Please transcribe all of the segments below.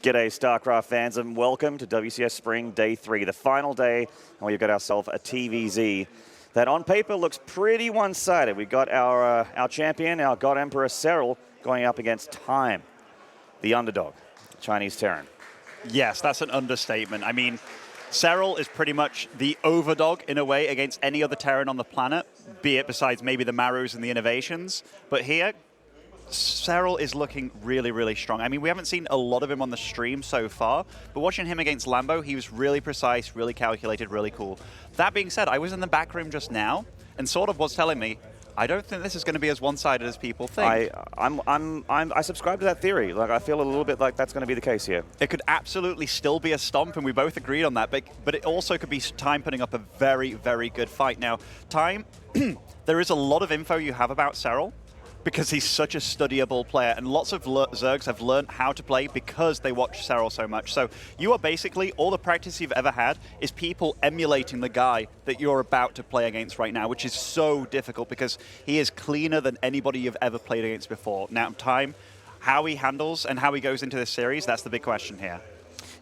G'day, StarCraft fans, and welcome to WCS Spring Day 3, the final day, and we've got ourselves a TVZ that on paper looks pretty one-sided. We've got our champion, our God Emperor Seral, going up against Time, the underdog, Chinese Terran. Yes, that's an understatement. I mean, Serral is pretty much the overdog in a way against any other Terran on the planet, be it besides maybe the Marus and the Innovations. But here, Serral is looking really, really strong. I mean, we haven't seen a lot of him on the stream so far, but watching him against Lambo, he was really precise, really calculated, really cool. That being said, I was in the back room just now and sort of was telling me, I don't think this is going to be as one-sided as people think. I subscribe to that theory. Like, I feel a little bit like that's going to be the case here. It could absolutely still be a stomp, and we both agreed on that, but it also could be Time putting up a very, very good fight. Now, Time, there is a lot of info you have about Serral, because he's such a studyable player, and lots of Zergs have learned how to play because they watch Serral so much. So you are basically, all the practice you've ever had is people emulating the guy that you're about to play against right now, which is so difficult because he is cleaner than anybody you've ever played against before. Now, Time, how he handles and how he goes into this series, that's the big question here.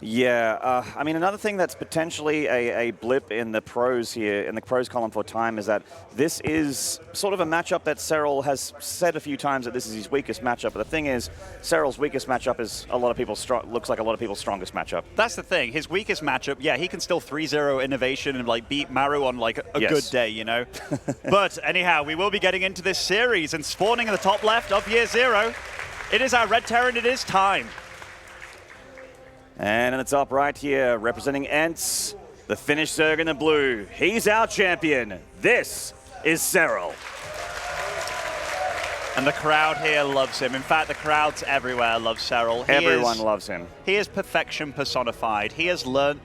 Yeah, I mean, another thing that's potentially a blip in the pros here, in the pros column for Time, is that this is sort of a matchup that Serral has said a few times that this is his weakest matchup. But the thing is, Serral's weakest matchup is looks like a lot of people's strongest matchup. That's the thing. His weakest matchup, yeah, he can still 3-0 Innovation and like beat Maru on like a good day, you know. But anyhow, we will be getting into this series, and spawning in the top left of Year Zero, it is our Red Terran. It is Time. And in the top right here, representing Ents, the Finnish Zerg in the blue. He's our champion. This is Serral. And the crowd here loves him. In fact, the crowds everywhere love Serral. Everyone loves him. He is perfection personified. He has learned.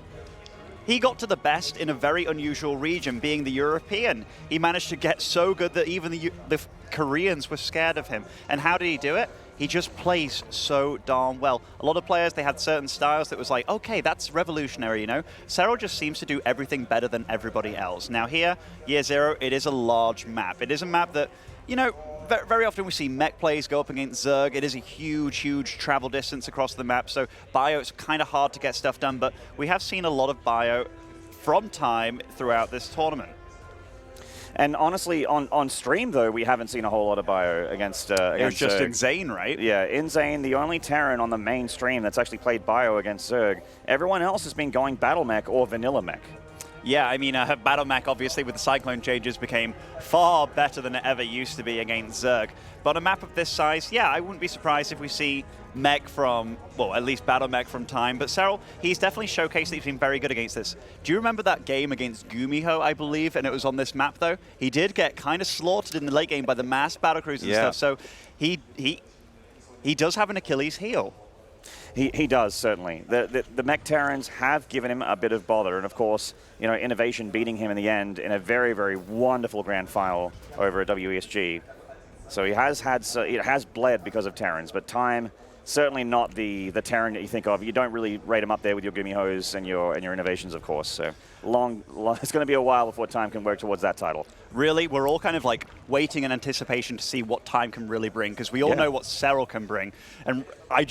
He got to the best in a very unusual region, being the European. He managed to get so good that even the Koreans were scared of him. And how did he do it? He just plays so darn well. A lot of players, they had certain styles that was like, okay, that's revolutionary, you know? Serral just seems to do everything better than everybody else. Now here, Year Zero, it is a large map. It is a map that, you know, very often we see mech plays go up against Zerg. It is a huge, huge travel distance across the map, so bio, it's kind of hard to get stuff done, but we have seen a lot of bio from Time throughout this tournament. And honestly, on stream, though, we haven't seen a whole lot of bio against It was just Zerg. insane, right? Yeah, insane. The only Terran on the main stream that's actually played bio against Zerg. Everyone else has been going battle mech or vanilla mech. Yeah, I mean, Battle Mech, obviously, with the Cyclone changes, became far better than it ever used to be against Zerg. But on a map of this size, yeah, I wouldn't be surprised if we see mech from, well, at least Battle Mech from Time. But Serral, he's definitely showcased that he's been very good against this. Do you remember that game against Gumiho, I believe, and it was on this map, though? He did get kind of slaughtered in the late game by the mass battlecruisers and stuff, so he does have an Achilles heel. He does, certainly. The mech Terrans have given him a bit of bother, and of course, you know, Innovation beating him in the end in a very, very wonderful grand final over at WESG. So he has had, it has bled because of Terrans, but Time, certainly not the Terran that you think of. You don't really rate him up there with your Gumihos and your Innovations, of course. So it's going to be a while before Time can work towards that title. Really, we're all kind of like waiting in anticipation to see what Time can really bring, because we all know what Serral can bring. And I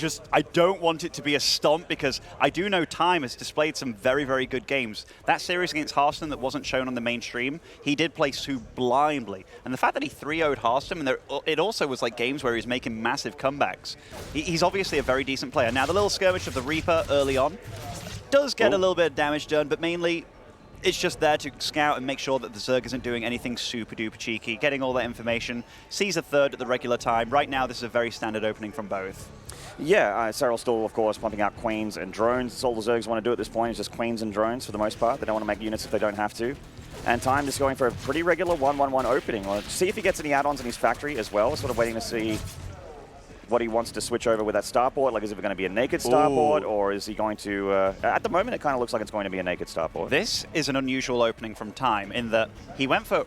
don't want it to be a stomp, because I do know Time has displayed some very, very good games. That series against Hearthstone that wasn't shown on the mainstream, he did play sublimely. And the fact that he 3-0'd Hearthstone, and it also was like games where he was making massive comebacks. He's obviously a very decent player. Now, the little skirmish of the Reaper early on does get a little bit of damage done, but mainly it's just there to scout and make sure that the Zerg isn't doing anything super duper cheeky, getting all that information, sees a third at the regular time. Right now, this is a very standard opening from both. Yeah, Serral still, of course, pumping out Queens and drones. That's all the Zergs want to do at this point, is just Queens and drones for the most part. They don't want to make units if they don't have to. And Time just going for a pretty regular 1-1-1 opening. Let's see if he gets any add-ons in his factory as well. Sort of waiting to see what he wants to switch over with that starport. Like, is it going to be a naked starport, or is he going to... at the moment, it kind of looks like it's going to be a naked starport. This is an unusual opening from Time, in that he went for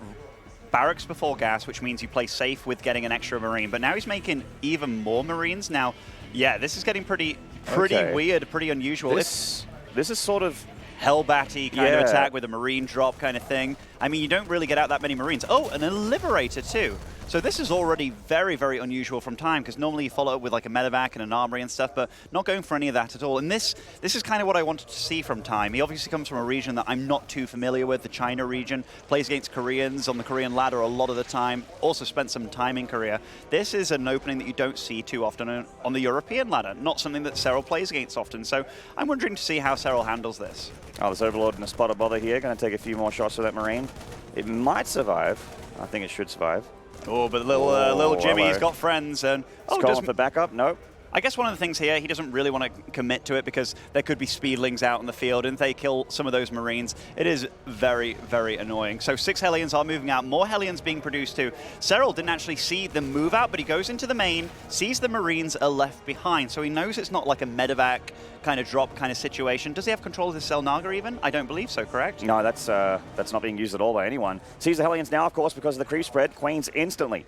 barracks before gas, which means you play safe with getting an extra Marine, but now he's making even more Marines. Now, yeah, this is getting pretty weird, pretty unusual. This is sort of... Hellbatty kind of attack with a Marine drop kind of thing. I mean, you don't really get out that many Marines. Oh, and a Liberator too. So this is already very, very unusual from Time, because normally you follow up with like a medevac and an armory and stuff, but not going for any of that at all. And this is kind of what I wanted to see from Time. He obviously comes from a region that I'm not too familiar with, the China region, plays against Koreans on the Korean ladder a lot of the time, also spent some time in Korea. This is an opening that you don't see too often on the European ladder, not something that Seral plays against often. So I'm wondering to see how Seral handles this. Oh, there's Overlord and a spot of bother here. Going to take a few more shots for that Marine. It might survive. I think it should survive. Oh, but little Jimmy's got friends. And calling for backup? Nope. I guess one of the things here, he doesn't really want to commit to it because there could be speedlings out in the field, and if they kill some of those Marines, it is very, very annoying. So 6 Hellions are moving out, more Hellions being produced too. Serral didn't actually see them move out, but he goes into the main, sees the Marines are left behind, so he knows it's not like a medevac kind of drop kind of situation. Does he have control of the Selnaga even? I don't believe so, correct? No, that's not being used at all by anyone. Sees the Hellions now, of course, because of the creep spread. Queens instantly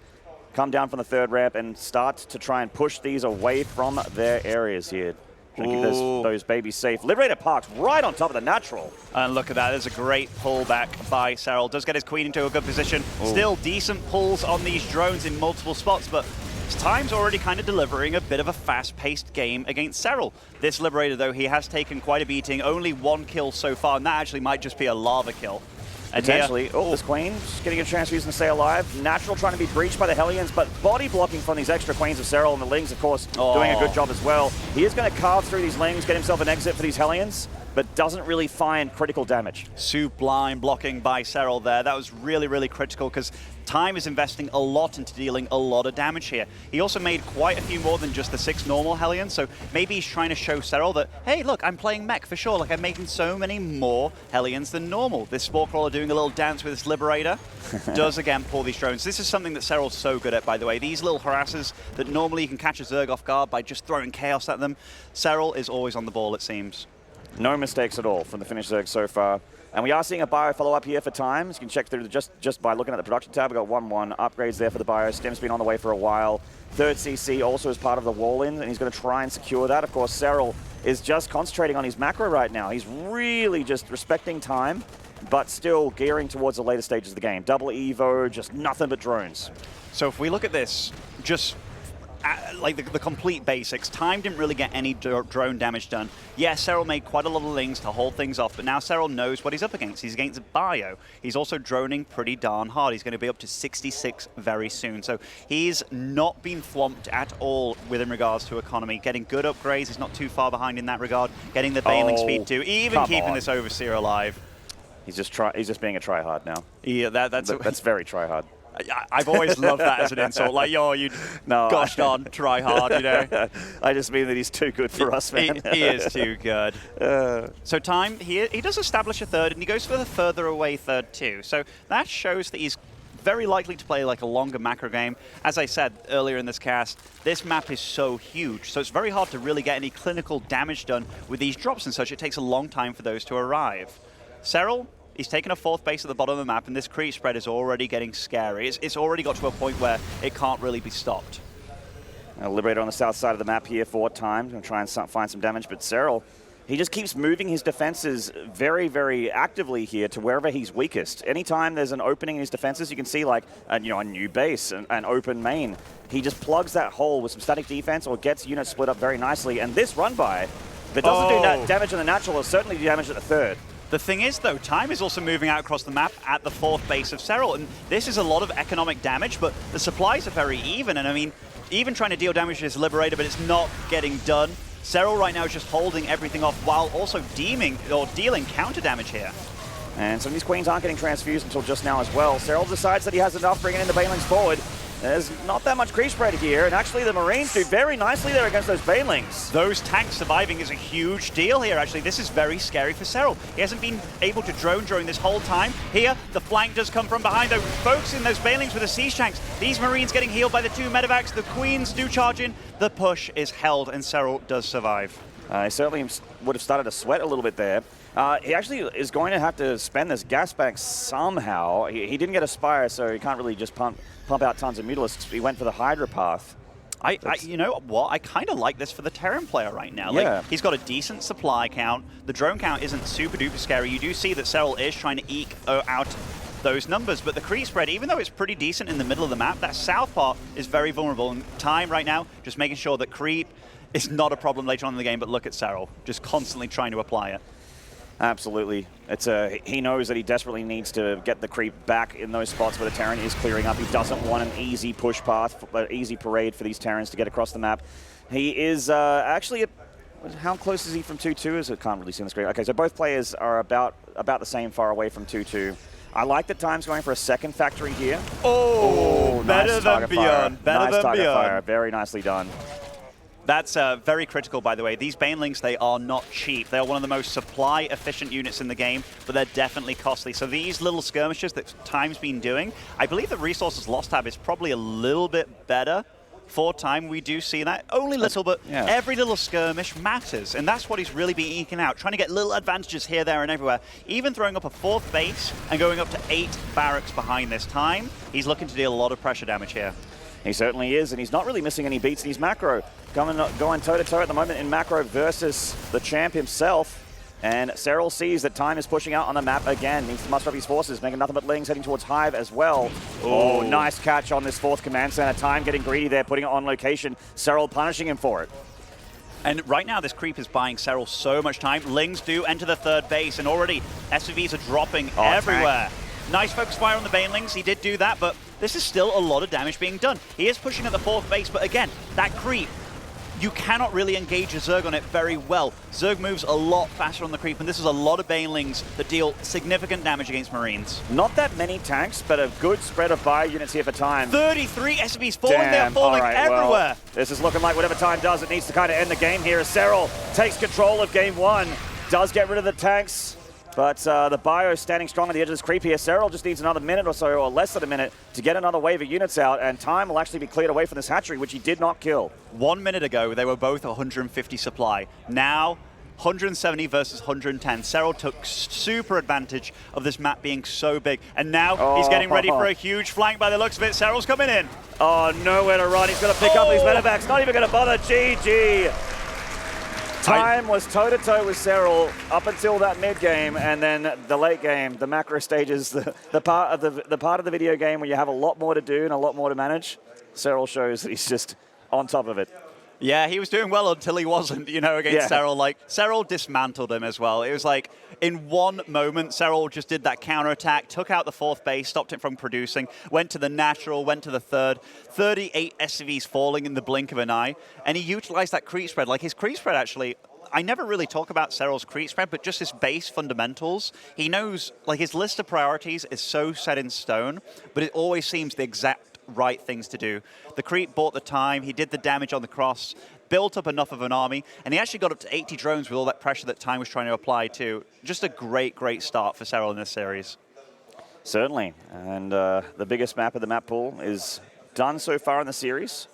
come down from the 3rd ramp and start to try and push these away from their areas here. Trying to keep those babies safe. Liberator parked right on top of the natural. And look at that, there's a great pullback by Serral. Does get his Queen into a good position. Still decent pulls on these drones in multiple spots, but Time's already kind of delivering a bit of a fast-paced game against Serral. This Liberator, though, he has taken quite a beating. Only 1 kill so far, and that actually might just be a lava kill. And potentially. Oh, this Queen just getting a chance to use and stay alive. Natural trying to be breached by the Hellions, but body blocking from these extra Queens of Serral, and the Lings, of course, doing a good job as well. He is going to carve through these Lings, get himself an exit for these Hellions, but doesn't really find critical damage. Sublime blocking by Serral there. That was really, really critical because Time is investing a lot into dealing a lot of damage here. He also made quite a few more than just the 6 normal Hellions, so maybe he's trying to show Serral that, hey, look, I'm playing mech for sure. Like, I'm making so many more Hellions than normal. This Spore Crawler doing a little dance with this Liberator does, again, pull these drones. This is something that Serral's so good at, by the way. These little harassers that normally you can catch a Zerg off guard by just throwing chaos at them. Serral is always on the ball, it seems. No mistakes at all from the Finnish Zerg so far. And we are seeing a bio follow-up here for Time. You can check through just by looking at the production tab. We've got 1-1 upgrades there for the bio. Stem's been on the way for a while. 3rd CC also is part of the wall-in, and he's going to try and secure that. Of course, Serral is just concentrating on his macro right now. He's really just respecting Time, but still gearing towards the later stages of the game. Double Evo, just nothing but drones. So if we look at this, just like the complete basics, Time didn't really get any drone damage done. Yeah, Serral made quite a lot of Lings to hold things off, but now Serral knows what he's up against. He's against Bio. He's also droning pretty darn hard. He's going to be up to 66 very soon. So he's not been thwomped at all within regards to economy. Getting good upgrades, he's not too far behind in that regard. Getting the Bailing speed too, even keeping this Overseer alive. He's just being a try-hard now. Yeah, that's very try-hard. I've always loved that as an insult. Like, yo, you gosh darn try hard, you know. I just mean that he's too good for us, man. He is too good. So Time, he does establish a 3rd, and he goes for the further away 3rd too. So that shows that he's very likely to play like a longer macro game. As I said earlier in this cast, this map is so huge, so it's very hard to really get any clinical damage done with these drops and such. It takes a long time for those to arrive. Serral, he's taken a 4th base at the bottom of the map, and this creep spread is already getting scary. It's already got to a point where it can't really be stopped. A Liberator on the south side of the map here for Time. Going to try and find some damage, but Serral, he just keeps moving his defenses very, very actively here to wherever he's weakest. Anytime there's an opening in his defenses, you can see like a new base, an open main. He just plugs that hole with some static defense or gets units split up very nicely. And this run by, if it doesn't do that damage on the natural, it'll certainly do damage at the 3rd. The thing is, though, Time is also moving out across the map at the 4th base of Serral, and this is a lot of economic damage, but the supplies are very even, and I mean, even trying to deal damage to his Liberator, but it's not getting done. Serral right now is just holding everything off while also dealing counter damage here. And some of these Queens aren't getting transfused until just now as well. Serral decides that he has enough, bringing in the Banelings forward. There's not that much creep spread here, and actually the Marines do very nicely there against those Banelings. Those tanks surviving is a huge deal here, actually. This is very scary for Serral. He hasn't been able to drone during this whole time. Here, the flank does come from behind, though. Focusing those Banelings with the siege tanks. These Marines getting healed by the 2 medevacs. The Queens do charge in. The push is held, and Serral does survive. He certainly would have started to sweat a little bit there. He actually is going to have to spend this gas bank somehow. He didn't get a Spire, so he can't really just pump out tons of Mutalisks. He went for the Hydra path. You know what? I kind of like this for the Terran player right now. Yeah. Like, he's got a decent supply count. The drone count isn't super duper scary. You do see that Serral is trying to eke out those numbers. But the creep spread, even though it's pretty decent in the middle of the map, that south part is very vulnerable. And Time right now, just making sure that creep is not a problem later on in the game, but look at Serral, just constantly trying to apply it. Absolutely. He knows that he desperately needs to get the creep back in those spots where the Terran is clearing up. He doesn't want an easy push path, an easy parade for these Terrans to get across the map. He is actually, how close is he from 2-2? I can't really see on the screen. Okay, so both players are about the same far away from 2-2. I like that Time's going for a second factory here. Oh, better nice than beyond. Better than beyond. Very nicely done. That's very critical, by the way. These Banelings, they are not cheap. They are one of the most supply-efficient units in the game, but they're definitely costly. So these little skirmishes that Time's been doing, I believe the resources lost tab is probably a little bit better for Time. We do see that. Only little, but yeah. Every little skirmish matters, and that's what he's really been eking out, trying to get little advantages here, there, and everywhere. Even throwing up a 4th base and going up to 8 barracks behind this Time. He's looking to deal a lot of pressure damage here. He certainly is, and he's not really missing any beats in his macro. Going toe-to-toe at the moment in macro versus the champ himself. And Serral sees that Time is pushing out on the map again. Needs to muster up his forces, making nothing but Lings, heading towards Hive as well. Oh, nice catch on this 4th command center. Time getting greedy there, putting it on location. Serral punishing him for it. And right now, this creep is buying Serral so much time. Lings do enter the 3rd base, and already SCVs are dropping everywhere. Nice focus fire on the Banelings. He did do that, but this is still a lot of damage being done. He is pushing at the 4th base, but again, that creep, you cannot really engage a Zerg on it very well. Zerg moves a lot faster on the creep, and this is a lot of Banelings that deal significant damage against Marines. Not that many tanks, but a good spread of bio units here for Time. 33 SCVs falling. They're falling everywhere. Well, this is looking like whatever Time does, it needs to kind of end the game here as Serral takes control of game 1. Does get rid of the tanks. But the bio standing strong on the edge of this creep here. Serral just needs another minute or so, or less than a minute, to get another wave of units out, and Time will actually be cleared away from this hatchery, which he did not kill. 1 minute ago, they were both 150 supply. Now, 170 versus 110. Serral took super advantage of this map being so big, and now he's getting ready for a huge flank by the looks of it. Serral's coming in. Oh, nowhere to run. He's going to pick up these medevacs. Not even going to bother. GG. Time was toe-to-toe with Serral up until that mid-game, and then the late game, the macro stages, the part of the video game where you have a lot more to do and a lot more to manage. Serral shows that he's just on top of it. Yeah, he was doing well until he wasn't, you know, against Serral. Like, Serral dismantled him as well. It was like, in one moment, Serral just did that counterattack, took out the 4th base, stopped it from producing, went to the natural, went to the 3rd. 38 SCVs falling in the blink of an eye, and he utilized that creep spread. Like, his creep spread, actually, I never really talk about Serral's creep spread, but just his base fundamentals. He knows, like, his list of priorities is so set in stone, but it always seems the exact right things to do. The creep bought the time, he did the damage on the cross, built up enough of an army, and he actually got up to 80 drones with all that pressure that Time was trying to apply to. Just a great, great start for Serral in this series. Certainly, and the biggest map of the map pool is done so far in the series.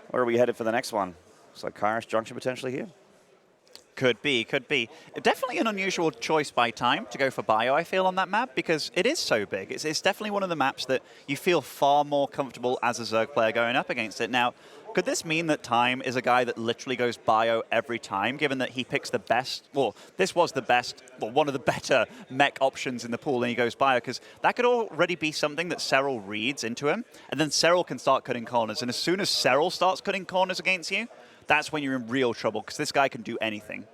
Where are we headed for the next one? It's like Kairos Junction potentially here. Could be, could be. Definitely an unusual choice by Time to go for bio, I feel, on that map, because it is so big. It's definitely one of the maps that you feel far more comfortable as a Zerg player going up against it. Now, could this mean that Time is a guy that literally goes bio every time, given that he picks the best, well, this was the best, well, one of the better mech options in the pool, and he goes bio, because that could already be something that Serral reads into him, and then Serral can start cutting corners, and as soon as Serral starts cutting corners against you, that's when you're in real trouble, because this guy can do anything.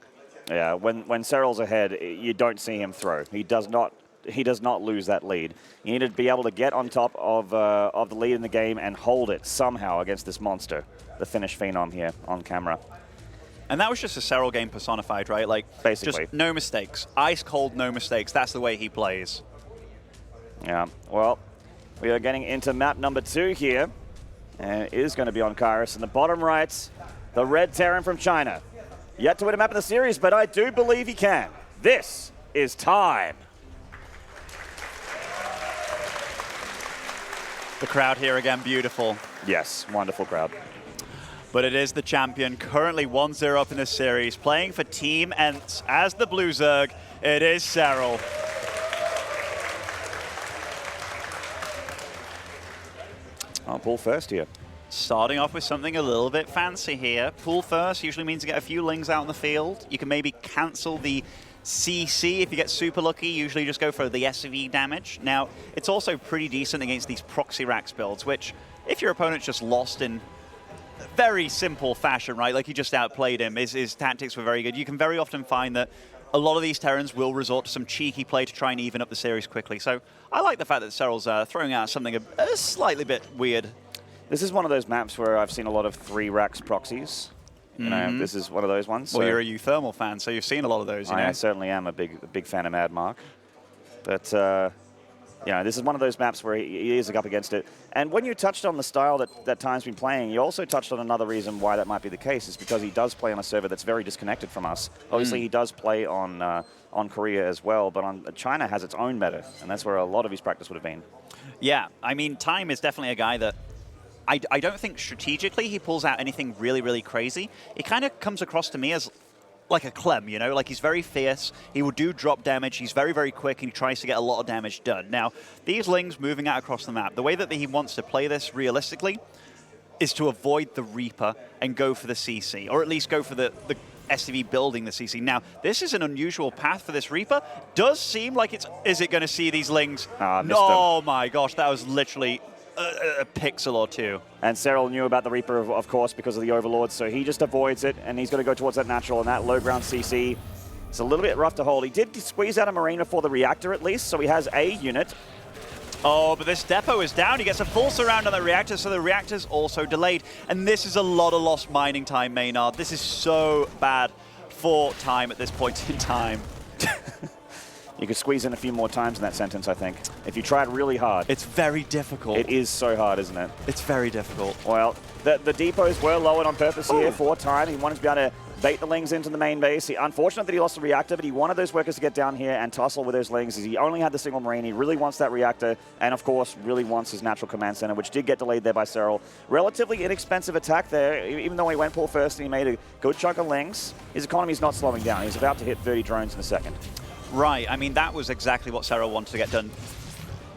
Yeah, when Serral's ahead, you don't see him throw. He does not lose that lead. You need to be able to get on top of the lead in the game and hold it somehow against this monster, the Finnish Phenom here on camera. And that was just a Serral game personified, right? Like, basically. Just no mistakes. Ice cold, no mistakes. That's the way he plays. Yeah, well, we are getting into map number 2 here. And it is going to be on Kairos. In the bottom right, the Red Terran from China. Yet to win a map in the series, but I do believe he can. This is Time. The crowd here again, beautiful. Yes, wonderful crowd. But it is the champion, currently 1-0 up in this series, playing for Team Ents as the Blue Zerg. It is Serral. I'll pull first here. Starting off with something a little bit fancy here. Pool first usually means you get a few lings out in the field. You can maybe cancel the CC, if you get super lucky, usually just go for the SV damage. Now, it's also pretty decent against these proxy racks builds, which, if your opponent's just lost in very simple fashion, right, like he just outplayed him, his tactics were very good, you can very often find that a lot of these Terrans will resort to some cheeky play to try and even up the series quickly. So I like the fact that Serral's throwing out something a slightly bit weird. This is one of those maps where I've seen a lot of 3 racks proxies. You know, this is one of those ones. Well, so you're a U-Thermal fan, so you've seen a lot of those, you know? I certainly am a big fan of Mad Mark. But, you know, this is one of those maps where he is up against it. And when you touched on the style that Time's been playing, you also touched on another reason why that might be the case, is because he does play on a server that's very disconnected from us. Obviously, he does play on Korea as well, but China has its own meta, and that's where a lot of his practice would have been. Yeah, I mean, Time is definitely a guy that I don't think strategically he pulls out anything really, really crazy. It kind of comes across to me as like a Clem, you know? Like, he's very fierce, he will do drop damage, he's very, very quick, and he tries to get a lot of damage done. Now, these Lings moving out across the map, the way that he wants to play this realistically is to avoid the Reaper and go for the CC, or at least go for the SCV building the CC. Now, this is an unusual path for this Reaper. Does seem like is it going to see these Lings? Oh my gosh, that was literally a pixel or two. And Seral knew about the Reaper, of course, because of the Overlord, so he just avoids it, and he's going to go towards that natural, and that low ground CC. It's a little bit rough to hold. He did squeeze out a Marina for the reactor at least, so he has a unit. Oh, but this depot is down. He gets a full surround on the reactor, so the reactor's also delayed. And this is a lot of lost mining time, Maynard. This is so bad for Time at this point in time. You could squeeze in a few more times in that sentence, I think, if you tried really hard. It's very difficult. It is so hard, isn't it? It's very difficult. Well, the depots were lowered on purpose here for Time. He wanted to be able to bait the Lings into the main base. Unfortunate that he lost the reactor, but he wanted those workers to get down here and tussle with those Lings. He only had the single Marine. He really wants that reactor, and of course, really wants his natural command center, which did get delayed there by Seral. Relatively inexpensive attack there, even though he went pull first and he made a good chunk of Lings. His economy's not slowing down. He's about to hit 30 drones in a second. Right, I mean, that was exactly what Seral wanted to get done.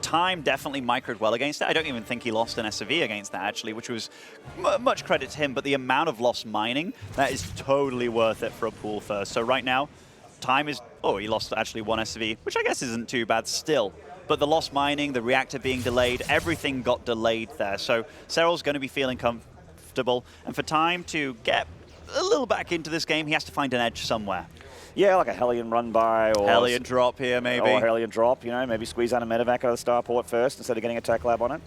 Time definitely microed well against it. I don't even think he lost an SV against that, actually, which was much credit to him, but the amount of lost mining, that is totally worth it for a pool first. So right now, Time is... Oh, he lost actually one SV, which I guess isn't too bad still. But the lost mining, the reactor being delayed, everything got delayed there. So Seral's going to be feeling comfortable. And for Time to get a little back into this game, he has to find an edge somewhere. Yeah, like a Hellion run by, or Hellion drop here, maybe. Or Hellion drop, you know, maybe squeeze out a medevac out of the starport first instead of getting a tech lab on it.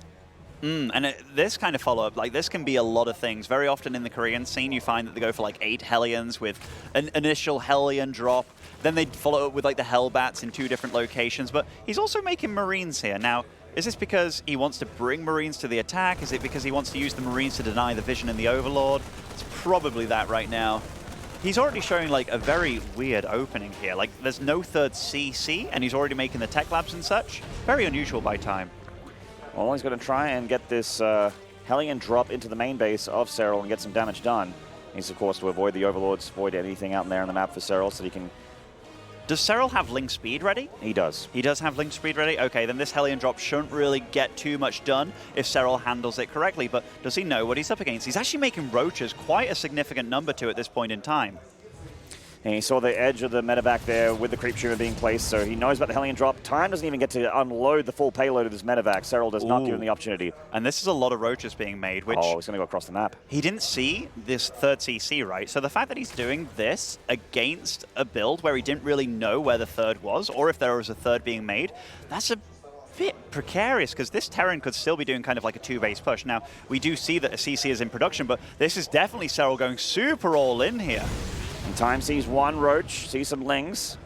And this kind of follow-up, like, this can be a lot of things. Very often in the Korean scene, you find that they go for like 8 Hellions with an initial Hellion drop. Then they follow up with like the Hellbats in 2 different locations. But he's also making Marines here. Now, is this because he wants to bring Marines to the attack? Is it because he wants to use the Marines to deny the vision in the Overlord? It's probably that right now. He's already showing like a very weird opening here. Like, there's no third CC, and he's already making the tech labs and such. Very unusual by Time. Well, he's going to try and get this Hellion drop into the main base of Seral and get some damage done. He's, of course, to avoid the Overlords, avoid anything out there on the map for Seral, so he can... Does Seral have Link Speed ready? He does. He does have Link Speed ready? Okay, then this Hellion drop shouldn't really get too much done if Seral handles it correctly, but does he know what he's up against? He's actually making Roaches quite a significant number to at this point in time. And he saw the edge of the medevac there with the creep tumor being placed, so he knows about the Hellion drop. Time doesn't even get to unload the full payload of this medevac. Seral does not give him the opportunity. And this is a lot of Roaches being made, which... Oh, he's going to go across the map. He didn't see this third CC, right? So the fact that he's doing this against a build where he didn't really know where the third was, or if there was a third being made, that's a bit precarious, because this Terran could still be doing kind of like a 2-base push. Now, we do see that a CC is in production, but this is definitely Seral going super all in here. And Time sees one Roach, sees some Lings,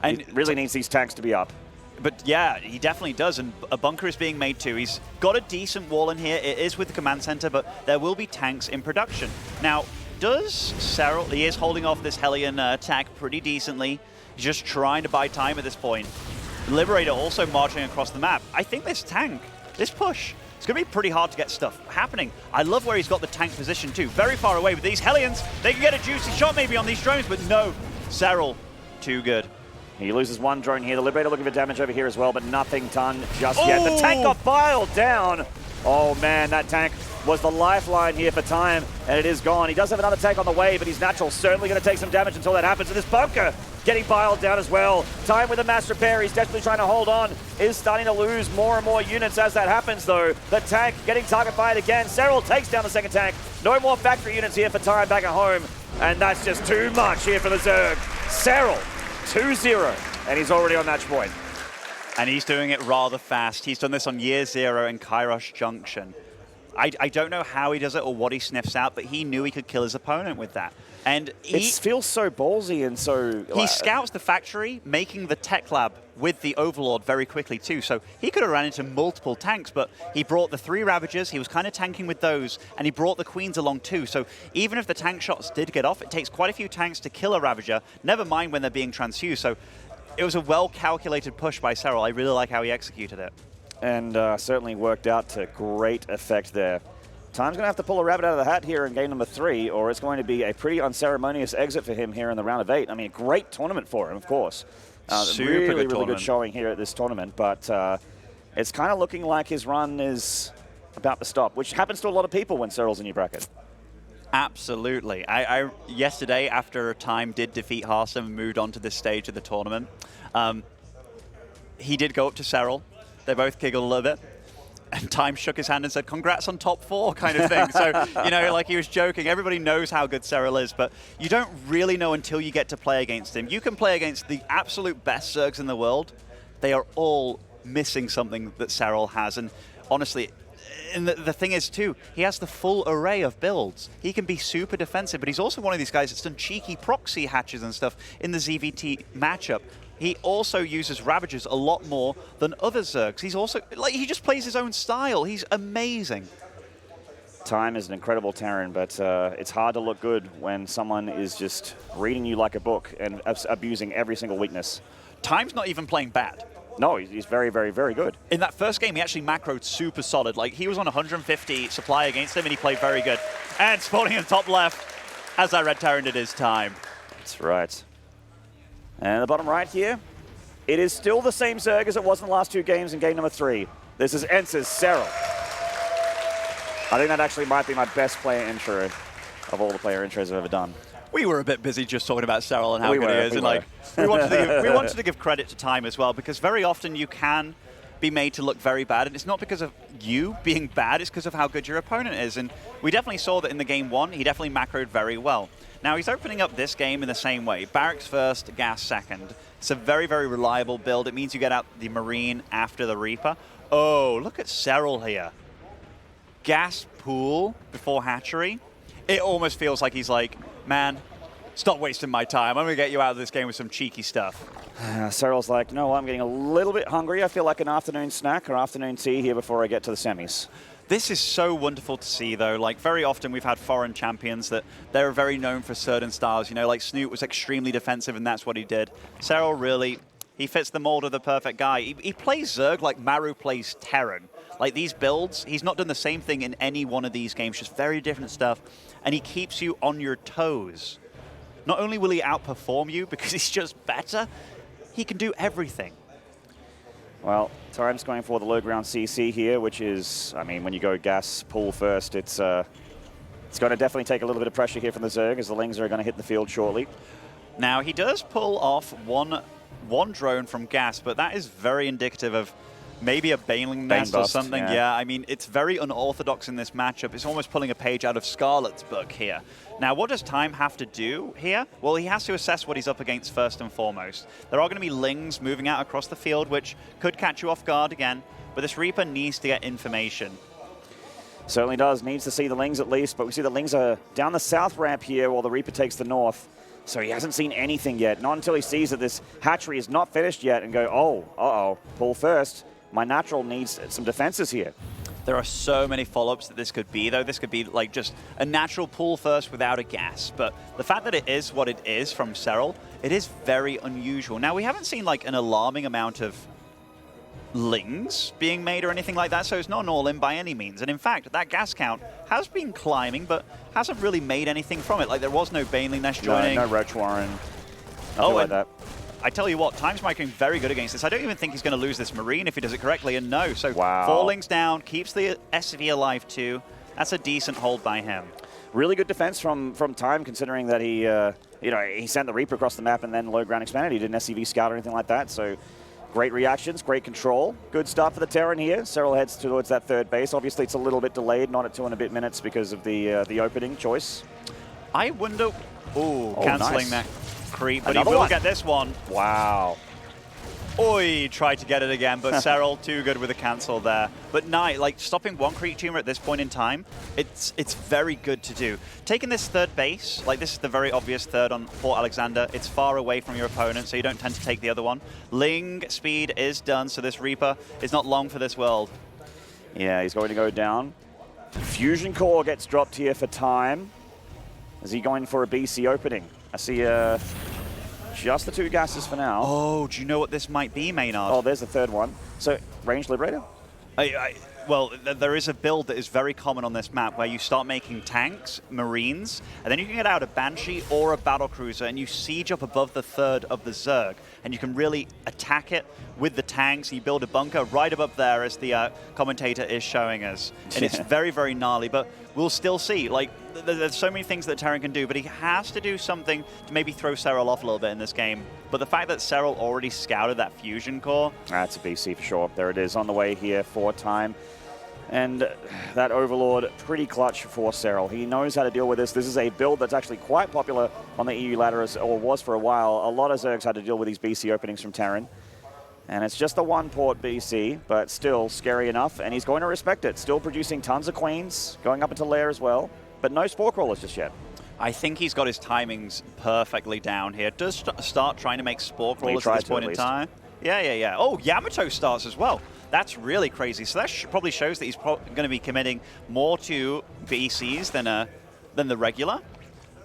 and he really needs these tanks to be up. But yeah, he definitely does, and a bunker is being made too. He's got a decent wall in here. It is with the command center, but there will be tanks in production. Now, does Seral, he is holding off this Hellion attack pretty decently. He's just trying to buy time at this point. Liberator also marching across the map. I think this tank, this push, it's going to be pretty hard to get stuff happening. I love where he's got the tank position too. Very far away with these Hellions. They can get a juicy shot maybe on these drones, but no. Seral, too good. He loses one drone here. The Liberator looking for damage over here as well, but nothing done just yet. The tank got piled down. Oh man, that tank was the lifeline here for Time, and it is gone. He does have another tank on the way, but he's natural. Certainly going to take some damage until that happens. And this bunker getting piled down as well. Time with a mass repair. He's desperately trying to hold on. Is starting to lose more and more units as that happens, though. The tank getting target fired again. Serral takes down the second tank. No more factory units here for Time back at home. And that's just too much here for the Zerg. Serral, 2-0, and he's already on match point. And he's doing it rather fast. He's done this on year 0 in Kairos Junction. I don't know how he does it or what he sniffs out, but he knew he could kill his opponent with that. And it feels so ballsy and so... He scouts the factory, making the tech lab with the Overlord very quickly too. So he could have ran into multiple tanks, but he brought the 3 Ravagers, he was kind of tanking with those, and he brought the Queens along too. So even if the tank shots did get off, it takes quite a few tanks to kill a Ravager, never mind when they're being transfused. So it was a well-calculated push by Serral. I really like how he executed it. And certainly worked out to great effect there. Time's going to have to pull a rabbit out of the hat here in game number 3, or it's going to be a pretty unceremonious exit for him here in the round of 8. I mean, a great tournament for him, of course. Really good showing here at this tournament, but it's kind of looking like his run is about to stop, which happens to a lot of people when Serral's in your bracket. Absolutely. Yesterday, after Time did defeat Harsam and moved on to this stage of the tournament, he did go up to Serral. They both giggled a little bit. And Time shook his hand and said, "Congrats on top 4," kind of thing. So, you know, like he was joking. Everybody knows how good Serral is, but you don't really know until you get to play against him. You can play against the absolute best Zergs in the world. They are all missing something that Serral has. And honestly, and the thing is, too, he has the full array of builds. He can be super defensive, but he's also one of these guys that's done cheeky proxy hatches and stuff in the ZvT matchup. He also uses Ravagers a lot more than other Zergs. He's also, like, he just plays his own style. He's amazing. Time is an incredible Terran, but it's hard to look good when someone is just reading you like a book and abusing every single weakness. Time's not even playing bad. No, he's very, very, very good. In that first game, he actually macroed super solid. Like, he was on 150 supply against him, and he played very good. And spawning in the top left, as that Red Terran did his time. That's right. And the bottom right here, it is still the same Zerg as it was in the last 2 games in game number 3. This is Ence's Serral. I think that actually might be my best player intro of all the player intros I've ever done. We were a bit busy just talking about Serral and how good he is. And like, we wanted to give credit to Time as well, because very often you can be made to look very bad, and it's not because of you being bad, it's because of how good your opponent is. And we definitely saw that in the game 1, he definitely macroed very well. Now he's opening up this game in the same way. Barracks first, Gas second. It's a very, very reliable build. It means you get out the Marine after the Reaper. Oh, look at Serral here. Gas pool before hatchery. It almost feels like he's like, man, stop wasting my time. I'm going to get you out of this game with some cheeky stuff. Serral's like, no, I'm getting a little bit hungry. I feel like an afternoon snack or afternoon tea here before I get to the semis. This is so wonderful to see, though. Like, very often we've had foreign champions that they're very known for certain styles. You know, like Snoot was extremely defensive, and that's what he did. Serral really, he fits the mold of the perfect guy. He plays Zerg like Maru plays Terran. Like, these builds, he's not done the same thing in any one of these games, just very different stuff. And he keeps you on your toes. Not only will he outperform you because he's just better, he can do everything. Well, Time's going for the low ground CC here, which is, I mean, when you go gas pool first, it's going to definitely take a little bit of pressure here from the Zerg as the Lings are going to hit the field shortly. Now, he does pull off one drone from gas, but that is very indicative of maybe a Baneling nest or something. Yeah, I mean, it's very unorthodox in this matchup. It's almost pulling a page out of Scarlet's book here. Now, what does Time have to do here? Well, he has to assess what he's up against first and foremost. There are going to be Lings moving out across the field, which could catch you off guard again, but this Reaper needs to get information. Certainly does. Needs to see the Lings at least, but we see the Lings are down the south ramp here while the Reaper takes the north. So he hasn't seen anything yet. Not until he sees that this hatchery is not finished yet and go, oh, uh-oh, pull first. My natural needs some defenses here. There are so many follow-ups that this could be, though. This could be like just a natural pull first without a gas. But the fact that it is what it is from Serral, it is very unusual. Now, we haven't seen like an alarming amount of Lings being made or anything like that, so it's not an all-in by any means. And in fact, that gas count has been climbing, but hasn't really made anything from it. Like, there was no Baneling nest joining. No Roach Warren. Nothing like that. I tell you what, Time's microing very good against this. I don't even think he's going to lose this Marine if he does it correctly, and no. So wow. 4 Lings down, keeps the SV alive too. That's a decent hold by him. Really good defense from Time, considering that he, he sent the Reaper across the map and then low ground expanded. He didn't SCV scout or anything like that. So great reactions, great control. Good start for the Terran here. Serral heads towards that third base. Obviously, it's a little bit delayed, not at 2 and a bit minutes because of the opening choice. I wonder. Ooh, canceling nice. that creep, but Another he will one. get this one. Wow. Oi, tried to get it again, but Serral too good with a cancel there. But Knight, like stopping one creep tumor at this point in time, it's very good to do. Taking this third base, like this is the very obvious third on Fort Aleksander. It's far away from your opponent, so you don't tend to take the other one. Ling speed is done, so this Reaper is not long for this world. Yeah, he's going to go down. Fusion Core gets dropped here for Time. Is he going for a BC opening? I see just the 2 gases for now. Oh, do you know what this might be, Maynard? Oh, there's the third one. So, Range Liberator? Well, there is a build that is very common on this map where you start making tanks, marines, and then you can get out a Banshee or a battlecruiser and you siege up above the third of the Zerg, and you can really attack it with the tanks. You build a bunker right above there, as the commentator is showing us, and it's very, very gnarly, but we'll still see. Like, there's so many things that Terran can do, but he has to do something to maybe throw Seral off a little bit in this game. But the fact that Seral already scouted that Fusion Core... That's a BC for sure. There it is on the way here for Time. And that Overlord, pretty clutch for Serral. He knows how to deal with this. This is a build that's actually quite popular on the EU ladder, or was for a while. A lot of Zergs had to deal with these BC openings from Terran. And it's just the 1 port BC, but still scary enough. And he's going to respect it. Still producing tons of Queens, going up into lair as well. But no Spore Crawlers just yet. I think he's got his timings perfectly down here. Does start trying to make Spore Crawlers at this point in time. Yeah. Oh, Yamato starts as well. That's really crazy. So that probably shows that he's going to be committing more to BCs than the regular.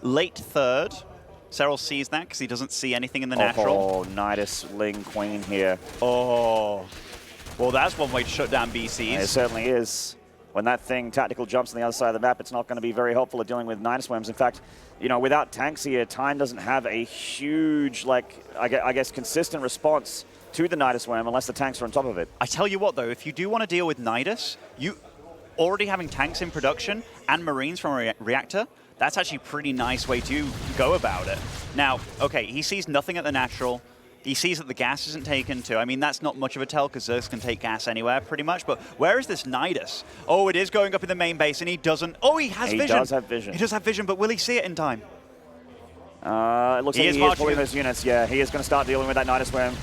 Late third. Serral sees that because he doesn't see anything in the natural. Oh, Nidus Ling Queen here. Oh. Well, that's one way to shut down BCs. It certainly is. When that thing tactical jumps on the other side of the map, it's not going to be very helpful at dealing with Nidus Worms. In fact, without tanks here, Time doesn't have a huge, I guess, consistent response to the Nidus Worm unless the tanks are on top of it. I tell you what, though, if you do want to deal with Nidus, you already having tanks in production and Marines from a reactor, that's actually a pretty nice way to go about it. Now, okay, he sees nothing at the natural. He sees that the gas isn't taken too. I mean, that's not much of a tell because Zergs can take gas anywhere pretty much. But where is this Nidus? Oh, it is going up in the main base and he doesn't. Oh, he has vision. He does have vision. He does have vision, but will he see it in time? It looks like he is pulling those units. Yeah, he is going to start dealing with that Nidus Worm.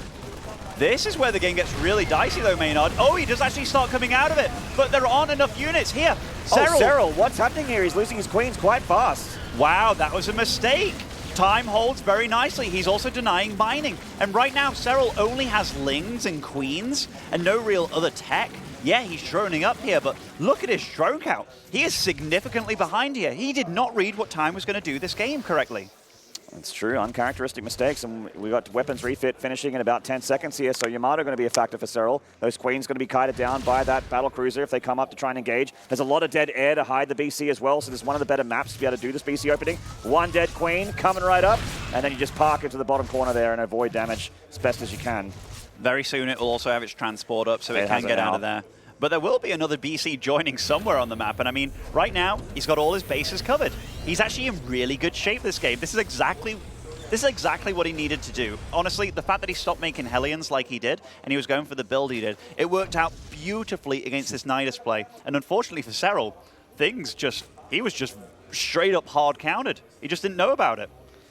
This is where the game gets really dicey though, Maynard. Oh, he does actually start coming out of it, but there aren't enough units here. Serral. Oh, Serral, what's happening here? He's losing his Queens quite fast. Wow, that was a mistake. Time holds very nicely. He's also denying mining. And right now, Serral only has Lings and Queens and no real other tech. Yeah, he's droning up here, but look at his drone count. He is significantly behind here. He did not read what Time was going to do this game correctly. That's true, uncharacteristic mistakes, and we got weapons refit finishing in about 10 seconds here, so Yamato going to be a factor for Serral. Those Queens going to be kited down by that battlecruiser if they come up to try and engage. There's a lot of dead air to hide the BC as well, so this is one of the better maps to be able to do this BC opening. One dead Queen coming right up, and then you just park into the bottom corner there and avoid damage as best as you can. Very soon it will also have its transport up, so it can get out of there. But there will be another BC joining somewhere on the map. And I mean, right now, he's got all his bases covered. He's actually in really good shape this game. This is exactly what he needed to do. Honestly, the fact that he stopped making Hellions like he did, and he was going for the build he did, it worked out beautifully against this Nidus play. And unfortunately for Serral, he was just straight up hard countered. He just didn't know about it.